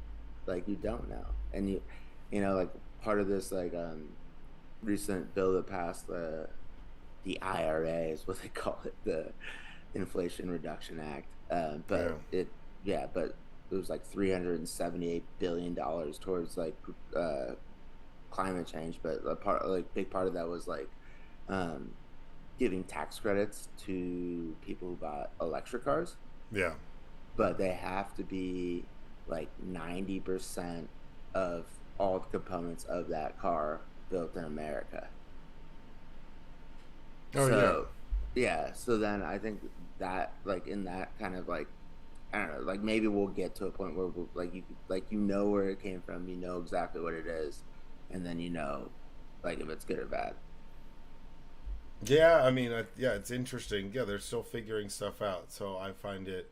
Like you don't know, and like part of this recent bill that passed the IRA is what they call it, the Inflation Reduction Act. Yeah. But it was like $378 billion towards uh, climate change. But big part of that was um, giving tax credits to people who bought electric cars, Yeah. but they have to be like 90% of all the components of that car built in America. Oh yeah. So, yeah, so then I think that in that kind of I don't know, like maybe we'll get to a point where you know where it came from, you know exactly what it is, and then like if it's good or bad. Yeah, I mean, yeah, it's interesting. Yeah, they're still figuring stuff out. So I find it,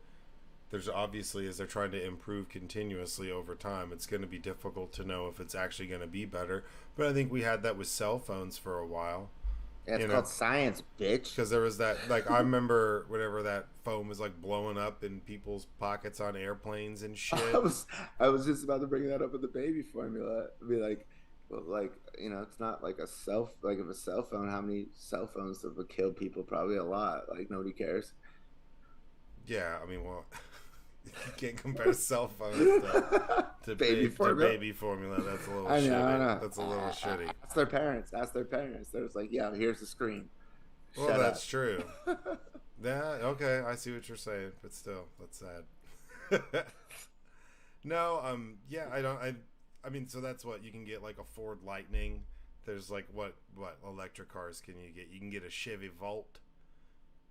there's obviously, as they're trying to improve continuously over time, it's going to be difficult to know if it's actually going to be better. But I think we had that with cell phones for a while, Yeah, it's you know, called science, bitch. because there was that, like, I remember whenever that phone was like blowing up in people's pockets on airplanes and I shit. was I was just about to bring that up with the baby formula. Be like, well, it's not like like if a cell phone, how many cell phones have killed people? Probably a lot. Like nobody cares. Yeah, I mean, well, you can't compare cell phones Baby to formula. baby formula. That's a little I know, I shitty. know. That's a little shitty. Ask their parents. Ask their parents. They're just like, yeah, here's the screen. Well, Shut that's up. true. Yeah, okay, I see what you're saying, but still, that's sad. No, yeah, I mean, so that's what you can get, like a Ford Lightning. There's like what electric cars can you get? You can get a Chevy Volt.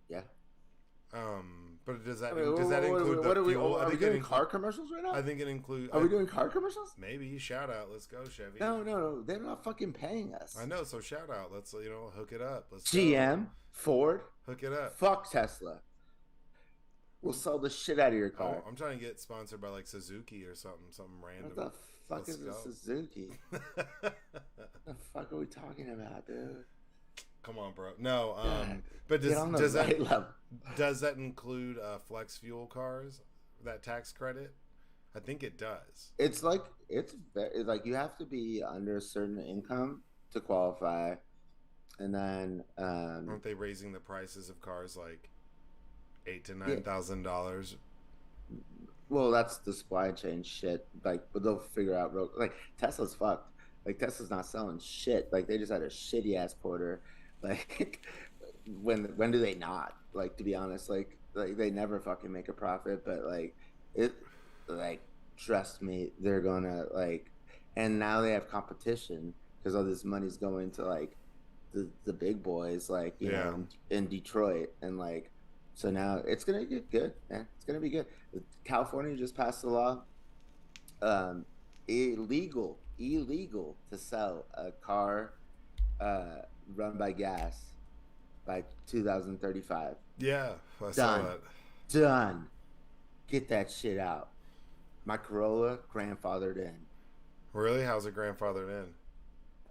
Yeah. But I mean, does that include the what are we? fuel? Are we doing car commercials right I now? think it includes. Are we doing car commercials? Maybe shout out. Let's go, Chevy. No, no, no. They're not fucking paying I us. know. So shout out. Let's hook it up. Let's go. GM, Ford, Hook it up. fuck Tesla. We'll sell the shit out of your Oh, car. I'm trying to get sponsored by like Suzuki or something What random. the fuck Let's is a go. Suzuki? What the fuck are we talking about, dude? Come on, bro. No, God, but get on the does right that level. does that include flex fuel cars? That tax credit? I think it does. It's like you have to be under a certain income to qualify, and then Aren't they raising the prices of cars like eight to yeah, $9,000? well, that's the supply chain shit. Like, but they'll figure out like Tesla's fucked. Like Tesla's not selling shit. Like they just had a shitty ass quarter. Like when do they not? Like to be honest, like they never fucking make a profit. But it like trust me, they're gonna and now they have competition because all this money's going to the big boys Yeah. in Detroit and so now it's gonna get good, man. It's gonna be good. California just passed a law, um, illegal to sell a car uh, run by gas by 2035. Yeah, I saw Done, that. done. Get that shit out. My Corolla grandfathered in. Really? How's it grandfathered in?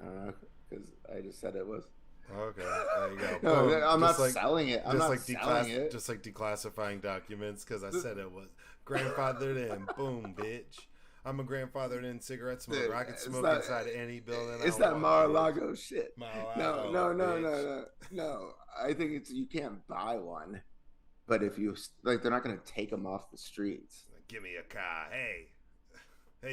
I don't know because I just said it was. Okay, there you go. No, Boom. I'm not selling it. I'm Just not like selling it. just like declassifying documents because I said it was grandfathered in. Boom, bitch. I'm a grandfathered in cigarette smoker. I can It's smoke not. inside any building It's I that want. Mar-a-Lago shit. No, Mar-a-Lago, no, no, no, bitch. no, no. I think it's you can't buy one, but if you they're not going to take them off the streets. Give me a car. Hey,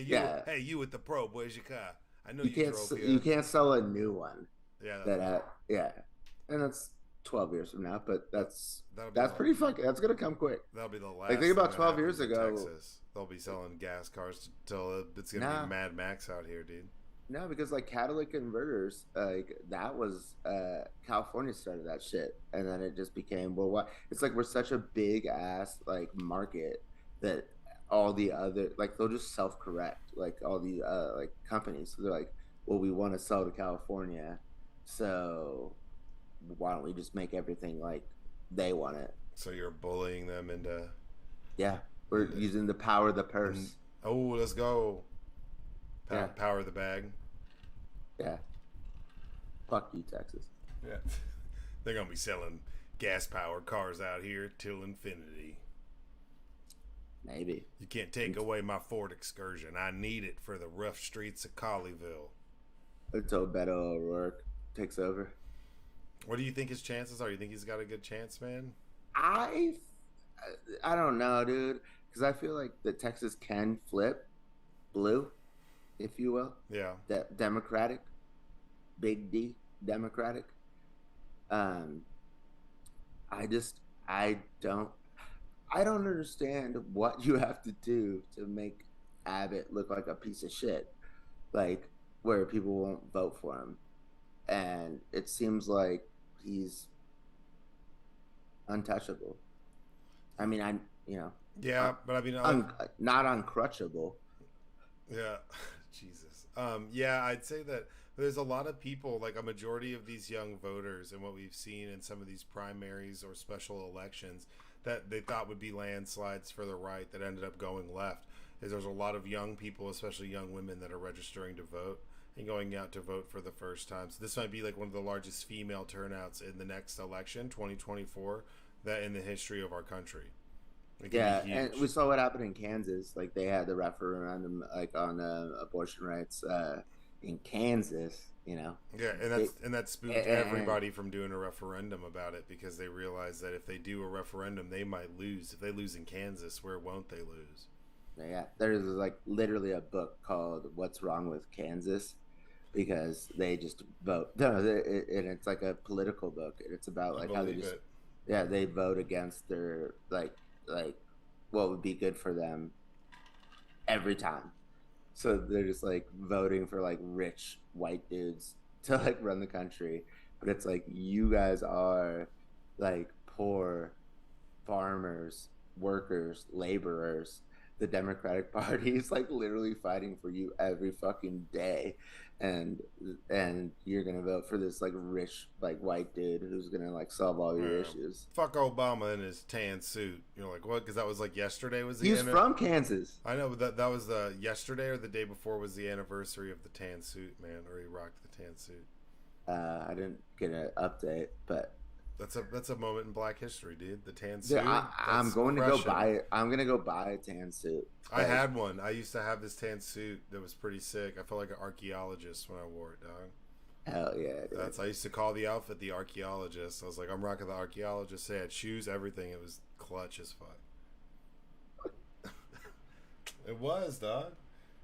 Yeah, hey, you with the probe? Where's your car? I know you you can't drove you here. can't sell a new one Yeah, yeah, and that's 12 years from now. But that'll be that's the pretty fucking. That's gonna come quick. that'll be the Like last think thing about that 12 years happens in ago. Texas. They'll be selling gas cars till it's gonna be Nah, Mad Max out here, dude. no, because catalytic converters, that was California started that shit, and then it just became well, what? It's like we're such a big ass market that all the other they'll just self correct all the companies. So they're like, well, we want to sell to California, so why don't we just make everything like they want it? So you're bullying them Yeah, we're into using the power of the and purse. oh, let's go. Yeah, Power the bag. yeah. Fuck you, Texas. Yeah. They're gonna be selling gas powered cars out here till infinity. Maybe. You can't take away my Ford Excursion. I need it for the rough streets of Colleyville. Until Beto O'Rourke takes over. What do you think his chances are? You think he's got a good chance, man? I I don't know, dude, because I feel like the Texas can flip blue, if you will, Yeah. Democratic, big D, Democratic. Um, I just I don't understand what you have to do to make Abbott look like a piece of shit, like where people won't vote for him, and it seems like he's untouchable. I mean, Yeah, but I mean, not uncrutchable. yeah, Jesus. Yeah, I'd say that there's a lot of people, like a majority of these young voters, and what we've seen in some of these primaries or special elections that they thought would be landslides for the right that ended up going left. Is there's a lot of young people, especially young women, that are registering to vote and going out to vote for the first time. So this might be like one of the largest female turnouts in the next election, 2024, that in the history of our country. It could be Yeah, and we huge. saw what happened in Kansas. Like they had the referendum, like on abortion rights in Kansas. Yeah, They and that spooked and everybody from doing a referendum about it because they realized that if they do a referendum, they might lose. If they lose in Kansas, where won't they lose? yeah, there's like literally a book called "What's Wrong with Kansas," because they just vote. No, and it's like a political book. And it's about I like how they believe just it. yeah they vote against their like what would be good for them every time. So they're just like voting for like rich white dudes to like run the country. But it's like you guys are like poor farmers, workers, laborers. The Democratic Party is like literally fighting for you every fucking day. And and you're gonna vote for this like rich like white dude who's gonna like solve all your Yeah. issues. Fuck Obama in his tan suit. You're like, what? Because that was like yesterday was He the was end. from Kansas. I know, but that was the yesterday or the day before was the anniversary of the tan suit, man, or he rocked the tan suit. I didn't get an update, but That's a moment in Black history, dude. The tan suit, I'm that's going to go crushing. buy it. I'm gonna go buy a tan suit. I Like, had one. I used to have this tan suit that was pretty sick. I felt like an archaeologist when I wore it, dog. hell yeah, dude. That's I used to call the outfit the archaeologist. I was like, I'm rocking the archaeologist. They had shoes, everything. It was clutch as fuck. It was, dog.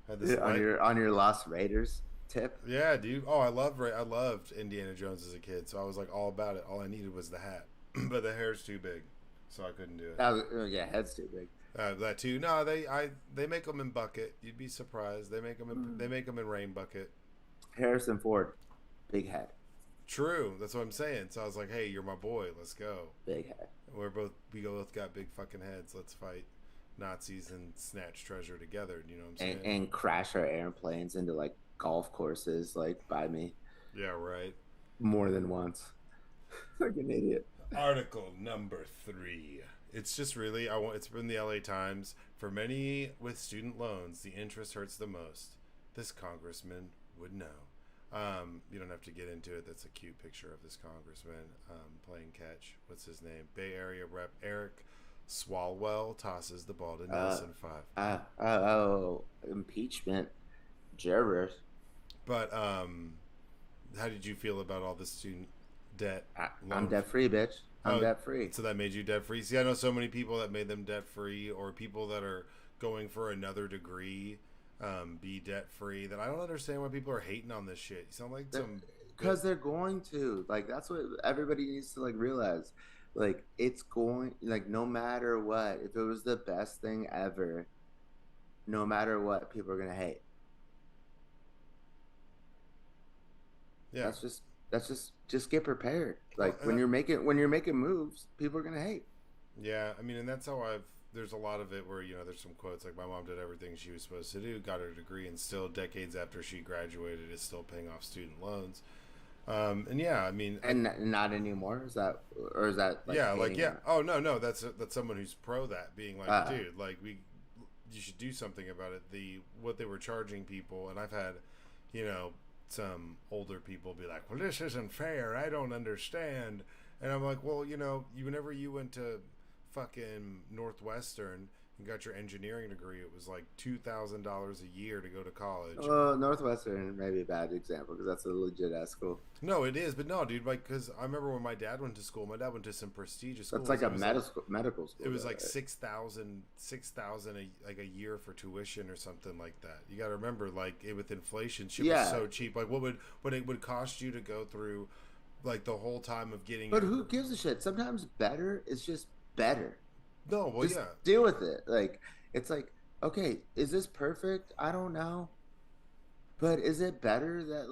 I had this On light. your Las Raiders tip. Yeah, dude. Oh, I loved Indiana Jones as a kid, so I was like all about it. All I needed was the hat, but the hair's too big, so I couldn't do it. Yeah, head's too big. That too. No, they make them in bucket. You'd be surprised. They make them in rain bucket. Harrison Ford, big head, True. That's what I'm saying. So I was like, hey, you're my boy. Let's go. big head. We both got big fucking heads. Let's fight Nazis and snatch treasure together. You know what I'm And, saying? and crash our airplanes into like golf courses like by me Yeah, right. more than once. Like an idiot. Article number 3. It's just really I want. It's from the LA Times. For many with student loans, the interest hurts the most. This congressman would know. You don't have to get into it. That's a cute picture of this congressman playing catch. What's his name? Bay Area Rep Eric Swalwell tosses the ball to Uh, Nelson Five. Impeachment, jurors. But how did you feel about all the student debt I'm loan? debt free, bitch. I'm Oh, debt free. so that made you debt free. See, I know so many people that made them debt free, or people that are going for another degree, be debt free. That I don't understand why people are hating on this shit. You sound like some. Because they're going to like that's what everybody needs to like realize. Like it's going like no matter what, if it was the best thing ever, no matter what, people are gonna hate. Yeah. That's just get prepared. Well, Like when you're making moves, people are gonna hate. yeah. I mean, and that's how I've. There's a lot of it where there's some quotes like my mom did everything she was supposed to do, got her degree, and still decades after she graduated is still paying off student loans. And yeah, I mean, And not anymore. Is that like yeah, like hating yeah. on Oh no, no, that's someone who's pro that, being like, uh dude, like you should do something about it. The what they were charging people, and I've had, you know, some older people be like, well, this isn't fair. I don't understand. And I'm like, well, whenever you went to fucking Northwestern and got your engineering degree, it was like $2,000 a year to go to college. Well, Northwestern may be a bad example because that's a legit ass school. No, it is, but no, dude. Like, because I remember when my dad went to school. My dad went to some prestigious schools. That's like a medical medical school. It was though, like right? 6,000 like a year for tuition or something like that. You got to remember, like with inflation, shit Yeah. was so cheap. Like what it would cost you to go through, like the whole time of getting. But who gives a shit? Sometimes better is just better. No, well, Just yeah, deal with it. Like it's like, okay, is this perfect? I don't know. But is it better that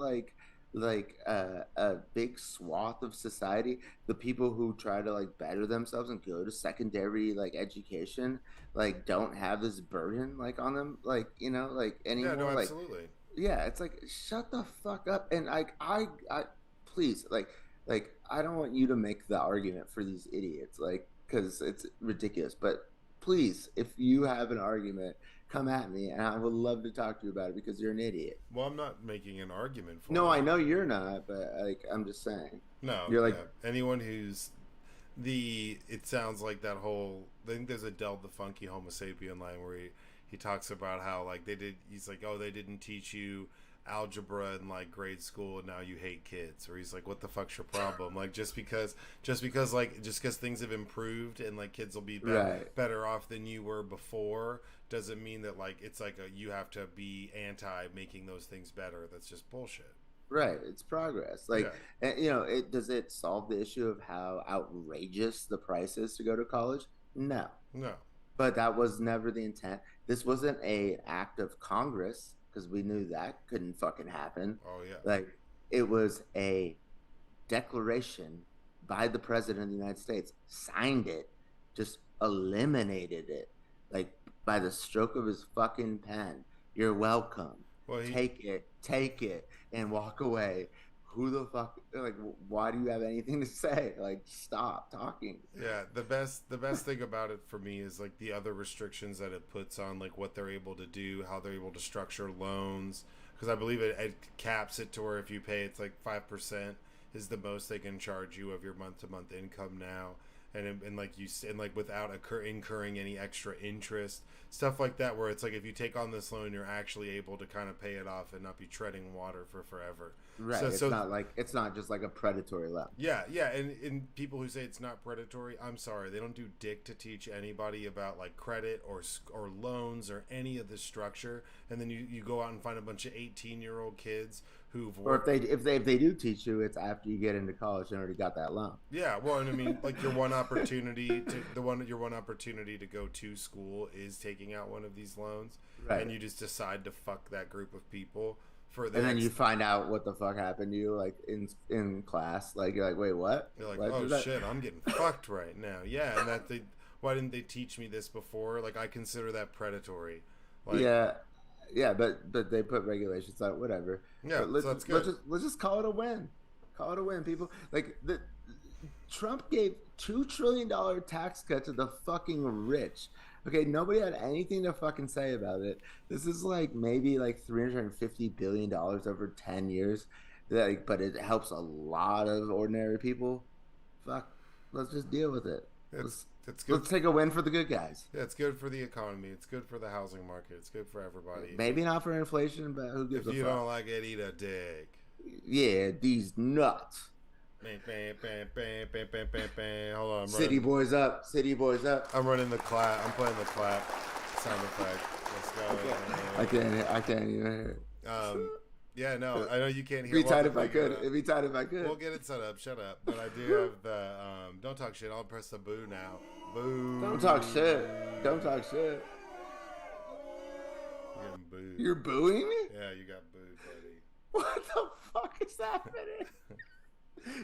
a big swath of society, the people who try to like better themselves and go to secondary like education, like don't have this burden like on them, like like yeah, no, anymore? Like absolutely. yeah, it's like shut the fuck up. And I please like I don't want you to make the argument for these idiots, like because it's ridiculous. But please, if you have an argument, come at me, and I would love to talk to you about it because you're an idiot. Well, I'm not making an argument No, for I it. know you're not, but like I'm just saying, No, you're like yeah. Anyone who's it sounds like that whole. I think there's a Del the Funky Homo Sapien line where he talks about how like they did. He's like, oh, they didn't teach you algebra in like grade school and now you hate kids. Or he's like, what the fuck's your problem? Like just because things have improved and like kids will be right, better off than you were before doesn't mean that like it's like you have to be anti making those things better. That's just bullshit. right. It's progress. Yeah. Like, and, it does it solve the issue of how outrageous the price is to go to college? No, No. but that was never the intent. This wasn't a act of Congress because we knew that couldn't fucking happen. Oh yeah. Like it was a declaration by the president of the United States, signed it, just eliminated it, like by the stroke of his fucking pen. You're welcome. Well, Take it, and walk away. Who the fuck? Like, why do you have anything to say? Like, stop talking. yeah, the best thing about it for me is like the other restrictions that it puts on like what they're able to do, how they're able to structure loans. Because I believe it caps it to where if you pay, it's like 5% is the most they can charge you of your month to month income now. And like without incurring any extra interest, stuff like that, where it's like if you take on this loan, you're actually able to kind of pay it off and not be treading water for forever. Right. It's not just like a predatory loan. Yeah, yeah, and people who say it's not predatory, I'm sorry, they don't do dick to teach anybody about like credit or loans or any of the structure, and then you go out and find a bunch of 18-year-old kids who've Or worked. if they do teach you, it's after you get into college and already got that loan. Yeah, well, and I mean, like your one opportunity to go to school is taking out one of these loans, and Right. you just decide to fuck that group of people for the And then you next. find out what the fuck happened to you, like in class. Like you're like, wait, what? You're like, Why oh did that? shit, I'm getting fucked right now. Yeah, and why didn't they teach me this before? Like, I consider that predatory. Like, Yeah, yeah, but they put regulations on it, whatever. yeah, But so that's good. let's just call it a win. Call it a win, people. Like the Trump gave $2 trillion tax cut to the fucking rich. Okay, nobody had anything to fucking say about it. This is like maybe like $350 billion over 10 years. Like, but it helps a lot of ordinary people. Fuck, let's just deal with it. It's Let's it's let's good. take a win for the good guys. Yeah, it's good for the economy. It's good for the housing market. It's good for everybody. Maybe not for inflation, but who gives If a you fuck? don't like it, eat a dick. Yeah, these nuts. Bam, bam, bam, bam, bam, bam, bam, bam. Hold on, City boys up. City boys up. I'm running the clap. I'm playing the clap sound effect. I can't even hear it. Yeah, no, I know you can't hear. It'd be tight We'll if I figure it could. out. It'd be tight if I could. We'll get it set up. Shut up. But I do have the don't talk shit. I'll press the boo now. Boo. Don't talk shit. Don't talk shit. You're getting booed. You're booing me? Yeah, you got booed, buddy. What the fuck is happening?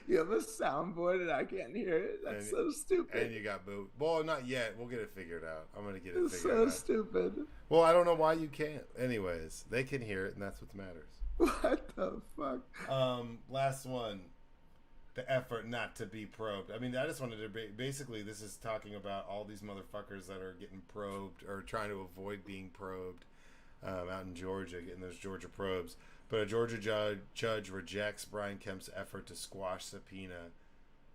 You have a soundboard and I can't hear it. That's so stupid. And you got booed. Well, not yet. We'll get it figured out. I'm gonna get it It's figured so out. stupid. Well, I don't know why you can't. Anyways, they can hear it, and that's what matters. What the fuck? Last one. The effort not to be probed. I mean, I just wanted to basically, this is talking about all these motherfuckers that are getting probed or trying to avoid being probed. out in Georgia, getting those Georgia probes. But a Georgia judge rejects Brian Kemp's effort to squash subpoena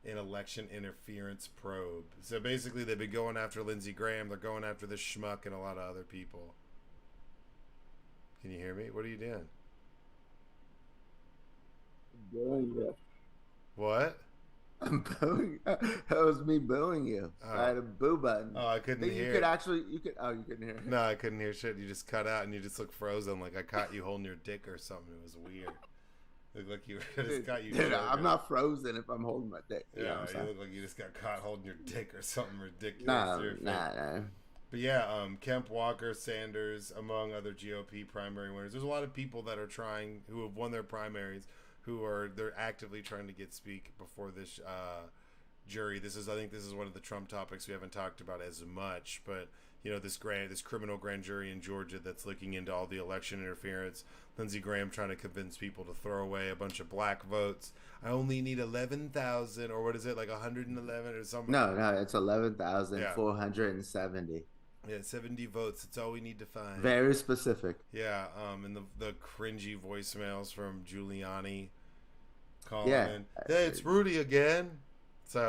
in election interference probe. So basically, they've been going after Lindsey Graham. They're going after this schmuck and a lot of other people. Can you hear me? What are you doing? Booing you. What? I'm booing. That was me booing you. I Oh, had a boo button. I I couldn't think you hear could it. actually. You could. Oh, you couldn't hear it. No, I couldn't hear shit. You just cut out and you just look frozen, like I caught you holding your dick or something. It was weird. It looked like you just got you. Dude, I'm not frozen if I'm holding my dick. You know what Yeah, I'm you saying? look like you just got caught holding your dick or something ridiculous. Nah, nah, nah. But yeah, Kemp, Walker, Sanders, among other GOP primary winners. There's a lot of people that are trying, who have won their primaries, they're actively trying to get speak before this jury. I think this is one of the Trump topics we haven't talked about as much, but this criminal grand jury in Georgia that's looking into all the election interference. Lindsey Graham trying to convince people to throw away a bunch of black votes. I only need 11,000, or what is it, like 111 or something? No, no, it's Yeah, 11,470. yeah, 70 votes. That's all we need to find. Very specific. Yeah, and the cringy voicemails from Giuliani calling Yeah, in. Hey, it's Rudy again.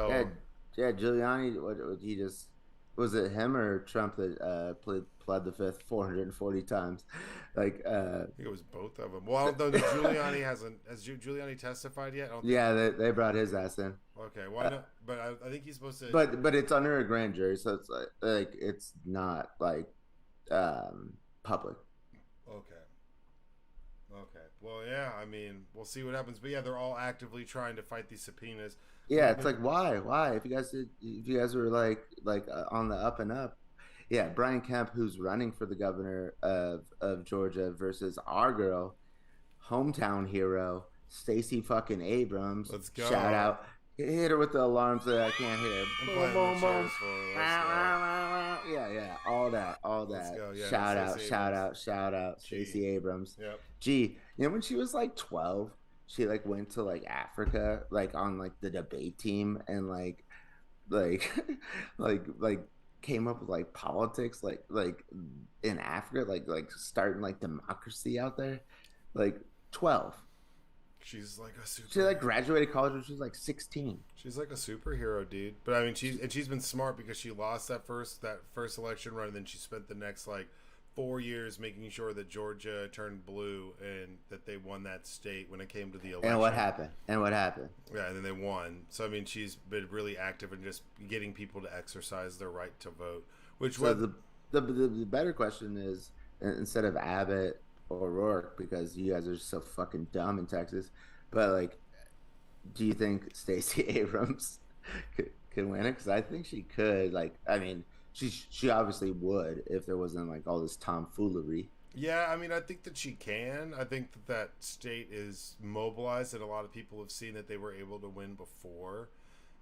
yeah, So yeah. Giuliani, what he just was it him or Trump that pled the fifth 440 times? Like, I think it was both of them. Well, I don't know. Giuliani hasn't. Has Giuliani testified yet? I don't think. yeah, they brought his ass in. Okay, why Uh, not? But I think he's supposed to. but it's under a grand jury, so it's like it's not like public. Okay. Okay. Well, yeah. I mean, we'll see what happens. But yeah, they're all actively trying to fight these subpoenas. Yeah, it's like why? If you guys were on the up and up, yeah. Brian Kemp, who's running for the governor of Georgia, versus our girl, hometown hero, Stacey fucking Abrams. Let's Shout go. out, hit her with the alarms that I can't hear. I'm Boom, playing the boom, boom. chairs for her. Let's Wah, go. wah, wah, wah. Yeah, yeah, all Let's that. go. Yeah, no, Shout out, Stacey shout Abrams. out, shout out, G. Stacey Abrams. Yep. Gee, when she was like 12, she like went to like Africa, like on like the debate team, and like like came up with like politics, like in Africa, like starting like democracy out there, like 12. She's like a She like super. graduated college when she was like 16. She's like a superhero, dude. But I mean, she's been smart because she lost that first election run, and then she spent the next like 4 years making sure that Georgia turned blue and that they won that state when it came to the And what election. happened? And what happened? Yeah, and then they won. So I mean, she's been really active in just getting people to exercise their right to vote. Which So what? the better question is, instead of Abbott or Rourke, because you guys are so fucking dumb in Texas, but like, do you think Stacey Abrams could win it? Because I think she could. Like, I mean, she obviously would if there wasn't like all this tomfoolery. Yeah, I mean, I think that she can. I think that that state is mobilized, and a lot of people have seen that they were able to win before.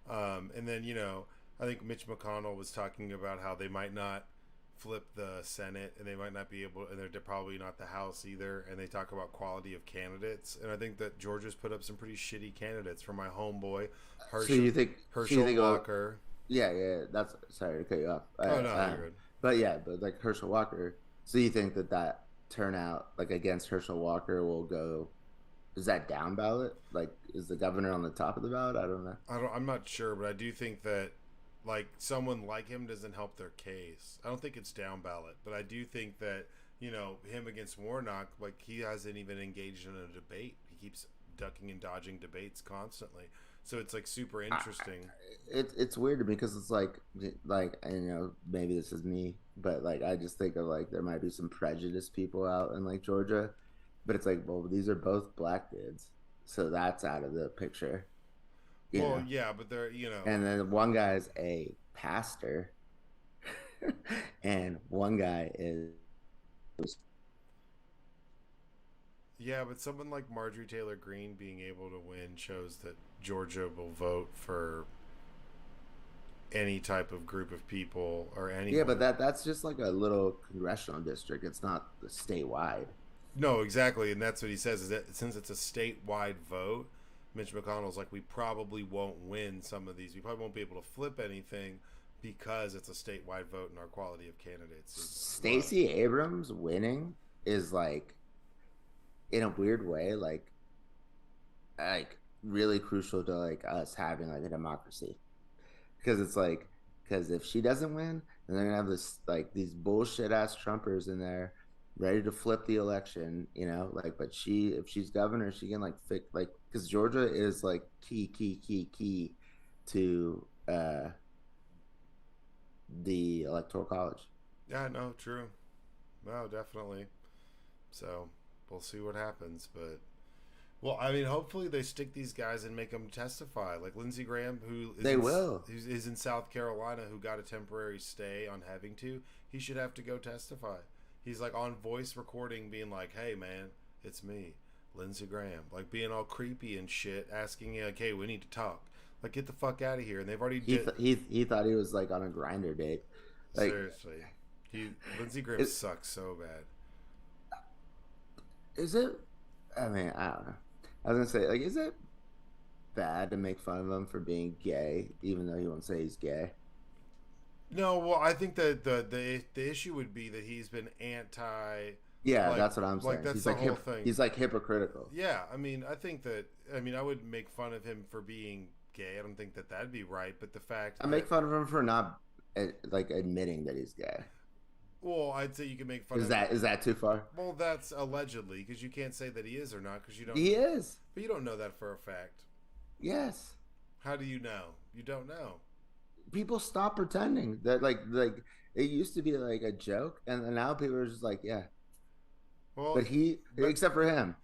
And then, I think Mitch McConnell was talking about how they might not flip the Senate, and they might not be able, and they're probably not the House either. And they talk about quality of candidates, and I think that Georgia's put up some pretty shitty candidates. For my homeboy, So Herschel you think? So you Herschel think? Oh, Walker. yeah, yeah. That's sorry to cut you off. Oh no, you're good. But yeah, but like Herschel Walker. So you think that turnout like against Herschel Walker will go? Is that down ballot? Like, is the governor on the top of the ballot? I don't know. I'm not sure, but I do think that like someone like him doesn't help their case. I don't think it's down ballot, but I do think that him against Warnock, like he hasn't even engaged in a debate. He keeps ducking and dodging debates constantly. So it's like super interesting. It's weird to me because it's like maybe this is me, but like I just think of like there might be some prejudiced people out in like Georgia, but it's like, well, these are both black kids, so that's out of the picture, you Well, know. yeah, but they're And then one guy's a pastor, and one guy is yeah, but someone like Marjorie Taylor Greene being able to win shows that Georgia will vote for any type of group of people or yeah, but anyone. that's just like a little congressional district. It's not the statewide. No, exactly, and that's what he says is that since it's a statewide vote, Mitch McConnell's like we probably won't win some of these. We probably won't be able to flip anything because it's a statewide vote and our quality of candidates is low. Stacey Abrams winning. is like in a weird way like really crucial to like us having like a democracy because it's like because if she doesn't win, then they're gonna have this like these bullshit ass Trumpers in there ready to flip the election, like but she if she's governor, she can like fix like because Georgia is like key to the electoral college. Yeah, no, true. No, definitely. So we'll see what happens, but well, I mean, hopefully they stick these guys and make them testify. Like Lindsey Graham, They will. who is in South Carolina, who got a temporary stay on having to, he should have to go testify. He's like on voice recording, being like, "Hey, man, it's me, Lindsey Graham," like being all creepy and shit, asking you like, "Hey, we need to talk." Like, get the fuck out of here. And they've already He thought he was like on a grinder date. Like, seriously, he Lindsey Graham it, sucks so bad. is it? I mean, I don't know. I was gonna say, like, is it bad to make fun of him for being gay, even though he won't say he's gay? No, well, I think that the issue would be that he's been anti, Yeah, that's what I'm like saying. that's the whole thing. He's like hypocritical. Yeah, I mean, I think that I mean I would make fun of him for being gay. I don't think that that'd be right, but the fact I that make fun of him for not like admitting that he's gay. well, I'd say you can make fun Is of him. that too far? Well, that's allegedly because you can't say that he is or not because you don't. He is. But you don't know that for a fact. Yes. How do you know? You don't know. People stop pretending that like it used to be like a joke, and now people are just like, yeah. Well, But he, but except for him,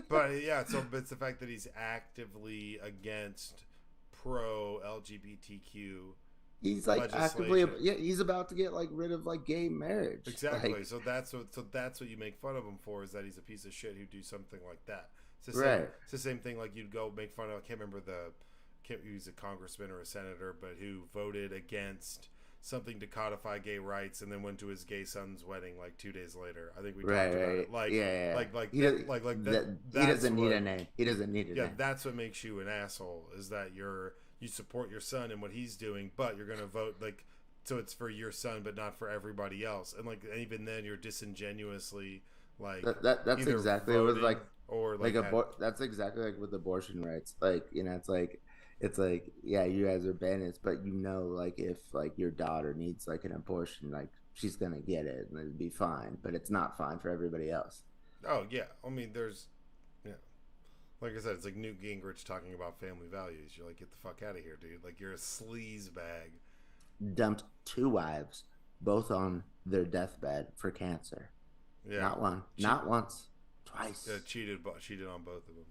but yeah, so but it's the fact that he's actively against pro LGBTQ he's like actively, legislation. yeah, he's about to get like rid of like gay marriage. Exactly. Like, So that's what you make fun of him for is that he's a piece of shit who do something like that. It's the same. right, It's the same thing. Like you'd go make fun of. I can't remember the. Can't use a congressman or a senator, but who voted against something to codify gay rights and then went to his gay son's wedding like 2 days later. I think we right, talked about right. it. Like Yeah, yeah. like He does, like that. He That's doesn't need what. a name. He doesn't need a Yeah, name. that's what makes you an asshole. Is that you support your son and what he's doing, but you're gonna vote like so it's for your son, but not for everybody else. And like even then, you're disingenuously like That's either exactly what voting or like like that's exactly like with abortion rights. Like, it's like, yeah, you guys are bandits, but like if like your daughter needs like an abortion, like she's gonna get it and it'd be fine, but it's not fine for everybody else. oh yeah. I mean, there's yeah. Like I said, it's like Newt Gingrich talking about family values. You're like, get the fuck out of here, dude. Like you're a sleaze bag. Dumped two wives, both on their deathbed for cancer. Yeah, Not one, che- not once, twice. cheated on both of them.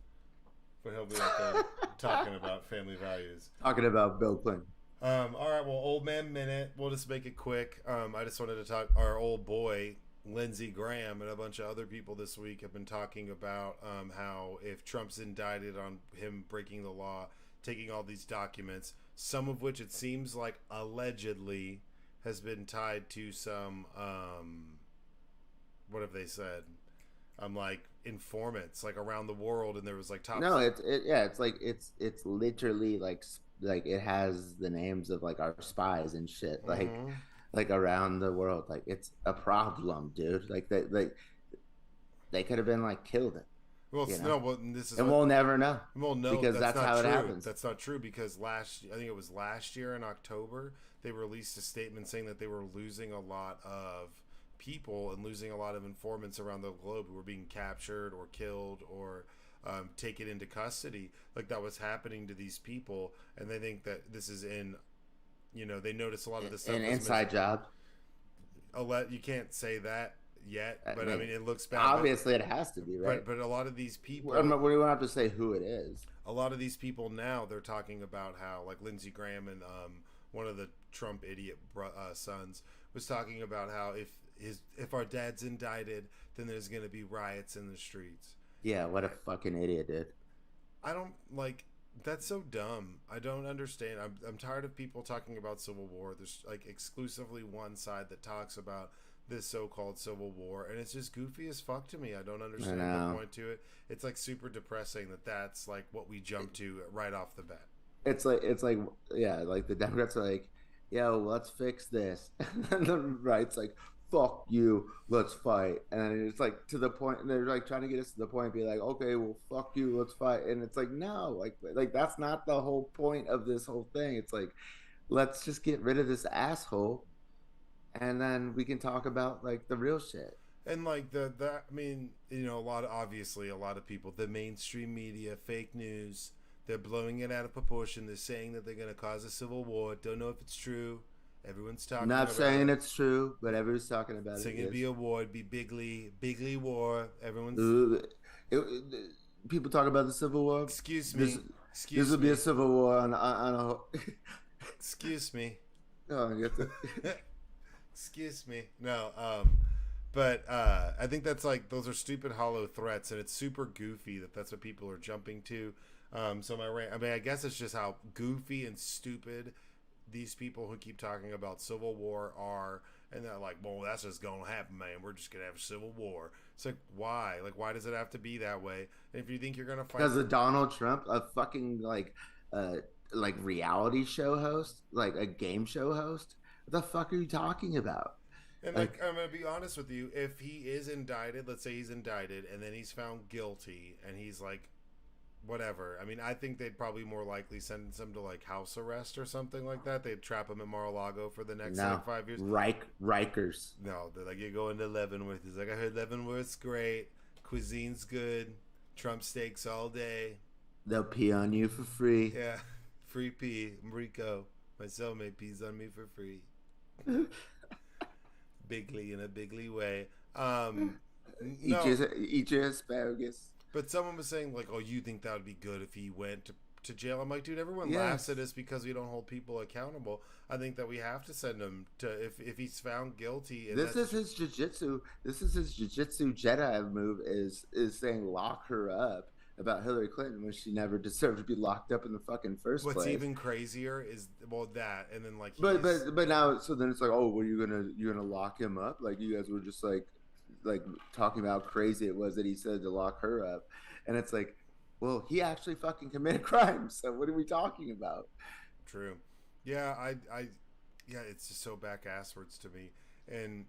But he'll be up there talking about family values. Talking about Bill Clinton. All right, well, old man minute. We'll just make it quick. I just wanted to talk. Our old boy Lindsey Graham and a bunch of other people this week have been talking about how if Trump's indicted on him breaking the law, taking all these documents, some of which it seems like allegedly has been tied to some what have they said? Like informants like around the world, and there was like top. No, yeah, it's like it's literally like it has the names of like our spies and shit, Mhm. like around the world. Like it's a problem, dude. Like they could have been like killed it, Well, you know, no, well, this is and what. we'll never know Well, no, because that's that's not how it true. happens. That's not true because I think it was last year in October, they released a statement saying that they were losing a lot of people and losing a lot of informants around the globe who were being captured or killed or taken into custody. Like that was happening to these people, and they think that this is in. They notice a lot of this stuff. An inside job. You can't say that yet, but I mean, it looks bad. Obviously, it has to be, right? But a lot of these people. We don't have to say who it is. A lot of these people now they're talking about how like Lindsey Graham and one of the Trump idiot sons was talking about how if our dad's indicted, then there's going to be riots in the streets. Yeah, what a fucking idiot, dude. I don't like that's so dumb. I don't understand. I'm tired of people talking about civil war. There's like exclusively one side that talks about this so-called civil war, and it's just goofy as fuck to me. I don't understand the point to it. It's like super depressing that's like what we jump to right off the bat. It's like yeah, like the Democrats are like, yo, let's fix this. And the right's like, fuck you, let's fight. And it's like to the point, and they're like trying to get us to the point, be like, okay, well, fuck you, let's fight. And it's like, no, like that's not the whole point of this whole thing. It's like, let's just get rid of this asshole, and then we can talk about like the real shit. And like I mean, a lot of, obviously a lot of people, the mainstream media, fake news, they're blowing it out of proportion. They're saying that they're going to cause a civil war. Don't know if it's true. Everyone's talking Not about saying it. it's true, but everyone's talking about it. Saying it'd Yes. be a war, it'd be bigly war. Everyone's People talk about the Civil War. excuse This me, this excuse will be a me, civil war on a. excuse me. Oh, you have to. Excuse me. No, but I think that's like those are stupid hollow threats, and it's super goofy that that's what people are jumping to. So my rant, I mean, I guess it's just how goofy and stupid these people who keep talking about civil war are, and they're like, well, that's just gonna happen, man. We're just gonna have civil war. It's like, why? Like, why does it have to be that way? And if you think you're gonna fight, Because of Donald Trump, a fucking uh like reality show host, like a game show host. What the fuck are you talking about? and like, Like, I'm gonna be honest with you, if he is indicted, let's say he's indicted, and then he's found guilty, and he's like, whatever. I mean, I think they'd probably more likely sentence him to like house arrest or something like that. They'd trap him at Mar-a-Lago for the next no, like 5 years. Rikers. No, they're like, you're going to Leavenworth. He's like, I heard Leavenworth's great, cuisine's good, Trump steaks all day. They'll pee on you for free. Yeah, free pee, Rico. My cellmate pees on me for free. Bigly in a bigly way. No, Eat your asparagus. but someone was saying like, "Oh, you think that would be good if he went to jail?" I'm like, dude, everyone Yes. laughs at us because we don't hold people accountable. I think that we have to send him to if he's found guilty. And This is his jujitsu. This is his jujitsu Jedi move. Is saying lock her up about Hillary Clinton when she never deserved to be locked up in the fucking first what's place. even crazier is well that, and then like, But now so then it's like, oh, well, you're gonna lock him up? Like you guys were just like talking about how crazy it was that he said to lock her up, and it's like, well, he actually fucking committed crimes. So what are we talking about? true, yeah, yeah, it's just so back asswards to me, and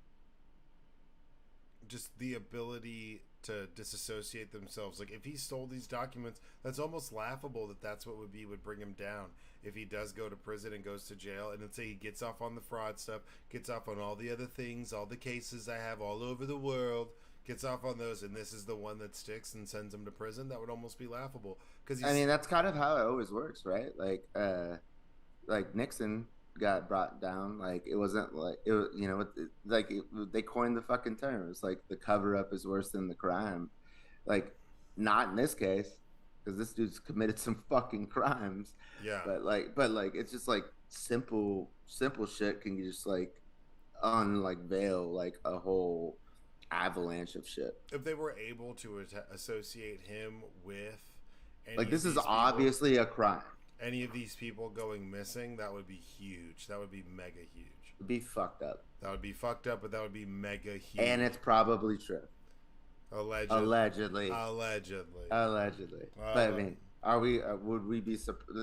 just the ability to disassociate themselves. Like if he stole these documents, that's almost laughable that that's what would bring him down. If he does go to prison and goes to jail, and let's say he gets off on the fraud stuff, gets off on all the other things, all the cases I have all over the world, gets off on those, and this is the one that sticks and sends him to prison, that would almost be laughable. Because I mean, that's kind of how it always works, right? Like Nixon got brought down. Like it wasn't like it was, they coined the fucking term. It's like the cover up is worse than the crime. Like not in this case because this dude's committed some fucking crimes. yeah, But it's just like simple shit can just like veil like a whole avalanche of shit. if they were able to associate him with any Like of this is these people, obviously a crime. any of these people going missing, that would be huge. That would be mega huge. It'd be fucked up. That would be fucked up, but that would be mega huge. And it's probably true. Allegedly. Allegedly. But I mean, are we? Would we be?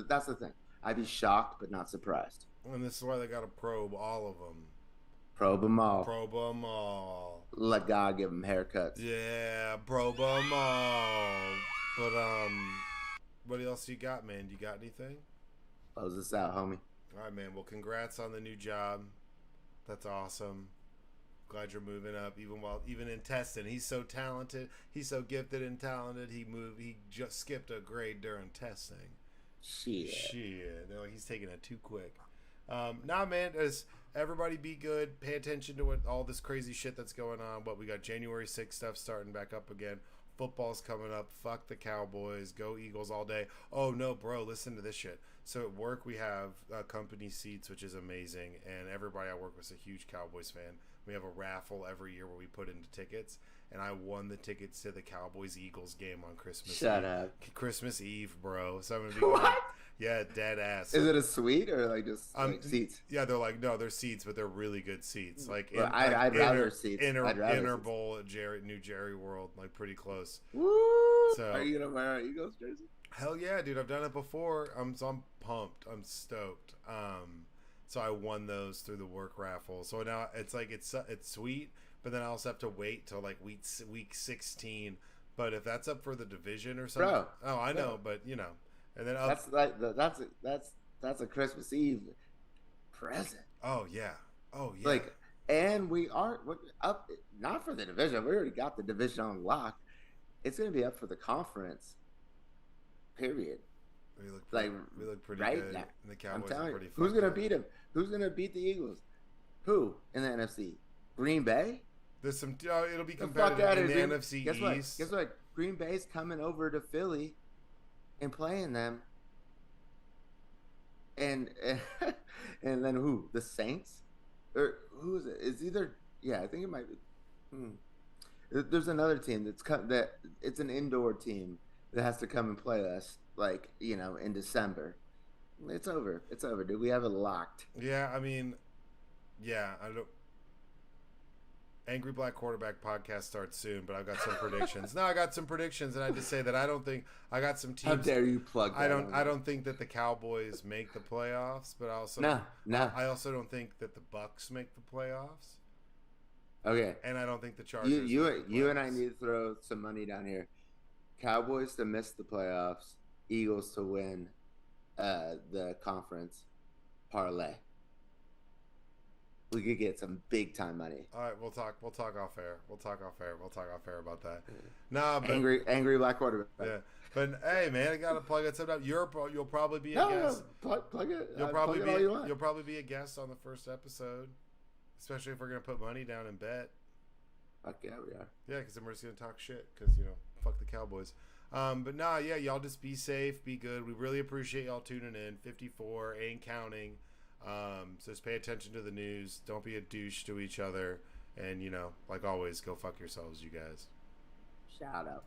That's the thing. I'd be shocked, but not surprised. And this is why they got to probe all of them. Probe them all. Probe them all. Let God give them haircuts. Yeah, probe them all. But what else you got, man? You got anything? Close this out, homie. All right, man. Well, congrats on the new job. That's awesome. Glad you're moving up, even in testing. He's so talented. He's so gifted and talented. He just skipped a grade during testing. Shit. They're like, he's taking it too quick. Nah, man. As everybody be good. Pay attention to all this crazy shit that's going on. But we got January 6th stuff starting back up again. Football's coming up. Fuck the Cowboys. Go Eagles all day. Oh, no, bro. Listen to this shit. So at work, we have company seats, which is amazing. And everybody I work with is a huge Cowboys fan. We have a raffle every year where we put into tickets. And I won the tickets to the Cowboys-Eagles game on Christmas Eve. Shut up. Christmas Eve, bro. So I'm going to be going. Yeah, dead ass. Is it a suite or like just like seats? Yeah, they're like, no, they're seats, but they're really good seats. Like, I'd rather seats. Inner Bowl at New Jerry World, like pretty close. Woo! So, are you gonna wear an Eagles jersey? Hell yeah, dude! I've done it before. I'm pumped. I'm stoked. So I won those through the work raffle. So now it's like it's sweet, but then I also have to wait till like week 16. But if that's up for the division or something, bro. oh, I know, Bro, but and then that's like that's a Christmas Eve present. oh yeah, oh yeah, Like, and we aren't up not for the division. We already got the division on lock. It's going to be up for the conference. Period. we look pretty, Like we look pretty right good, now, and the I'm Cowboys are telling you, pretty who's fucked going to up. beat him? Who's going to beat the Eagles? Who in the NFC? Green Bay. There's some. It'll be The fuck competitive out in of the Green. NFC Guess what? East. Guess what? Green Bay's coming over to Philly and playing them, and and then who? The Saints, or who is it? It's either I think it might be. There's another team that it's an indoor team that has to come and play us, like in December. It's over. It's over, dude. We have it locked. Yeah, I mean, yeah, I don't. Angry Black Quarterback podcast starts soon, but I've got some predictions. No, I got some predictions, and I just say that I don't think I got some teams. How dare you plug that? I don't think that the Cowboys make the playoffs, but I also don't think that the Bucks make the playoffs. Okay. And I don't think the Chargers. You and I need to throw some money down here. Cowboys to miss the playoffs. Eagles to win the conference parlay. We could get some big time money. All right, we'll talk off air. We'll talk off air about that. Nah, but angry black quarterback. Yeah, but hey, man, I gotta plug it up. You'll probably be a guest. Plug it. You'll Probably be a guest on the first episode, especially if we're gonna put money down and bet. Fuck yeah, we are. Yeah, because then we're just gonna talk shit. Because fuck the Cowboys. But nah, yeah, y'all just be safe, be good. We really appreciate y'all tuning in. 54 ain't counting. So just pay attention to the news. Don't be a douche to each other. And, like always, go fuck yourselves, you guys. Shout out.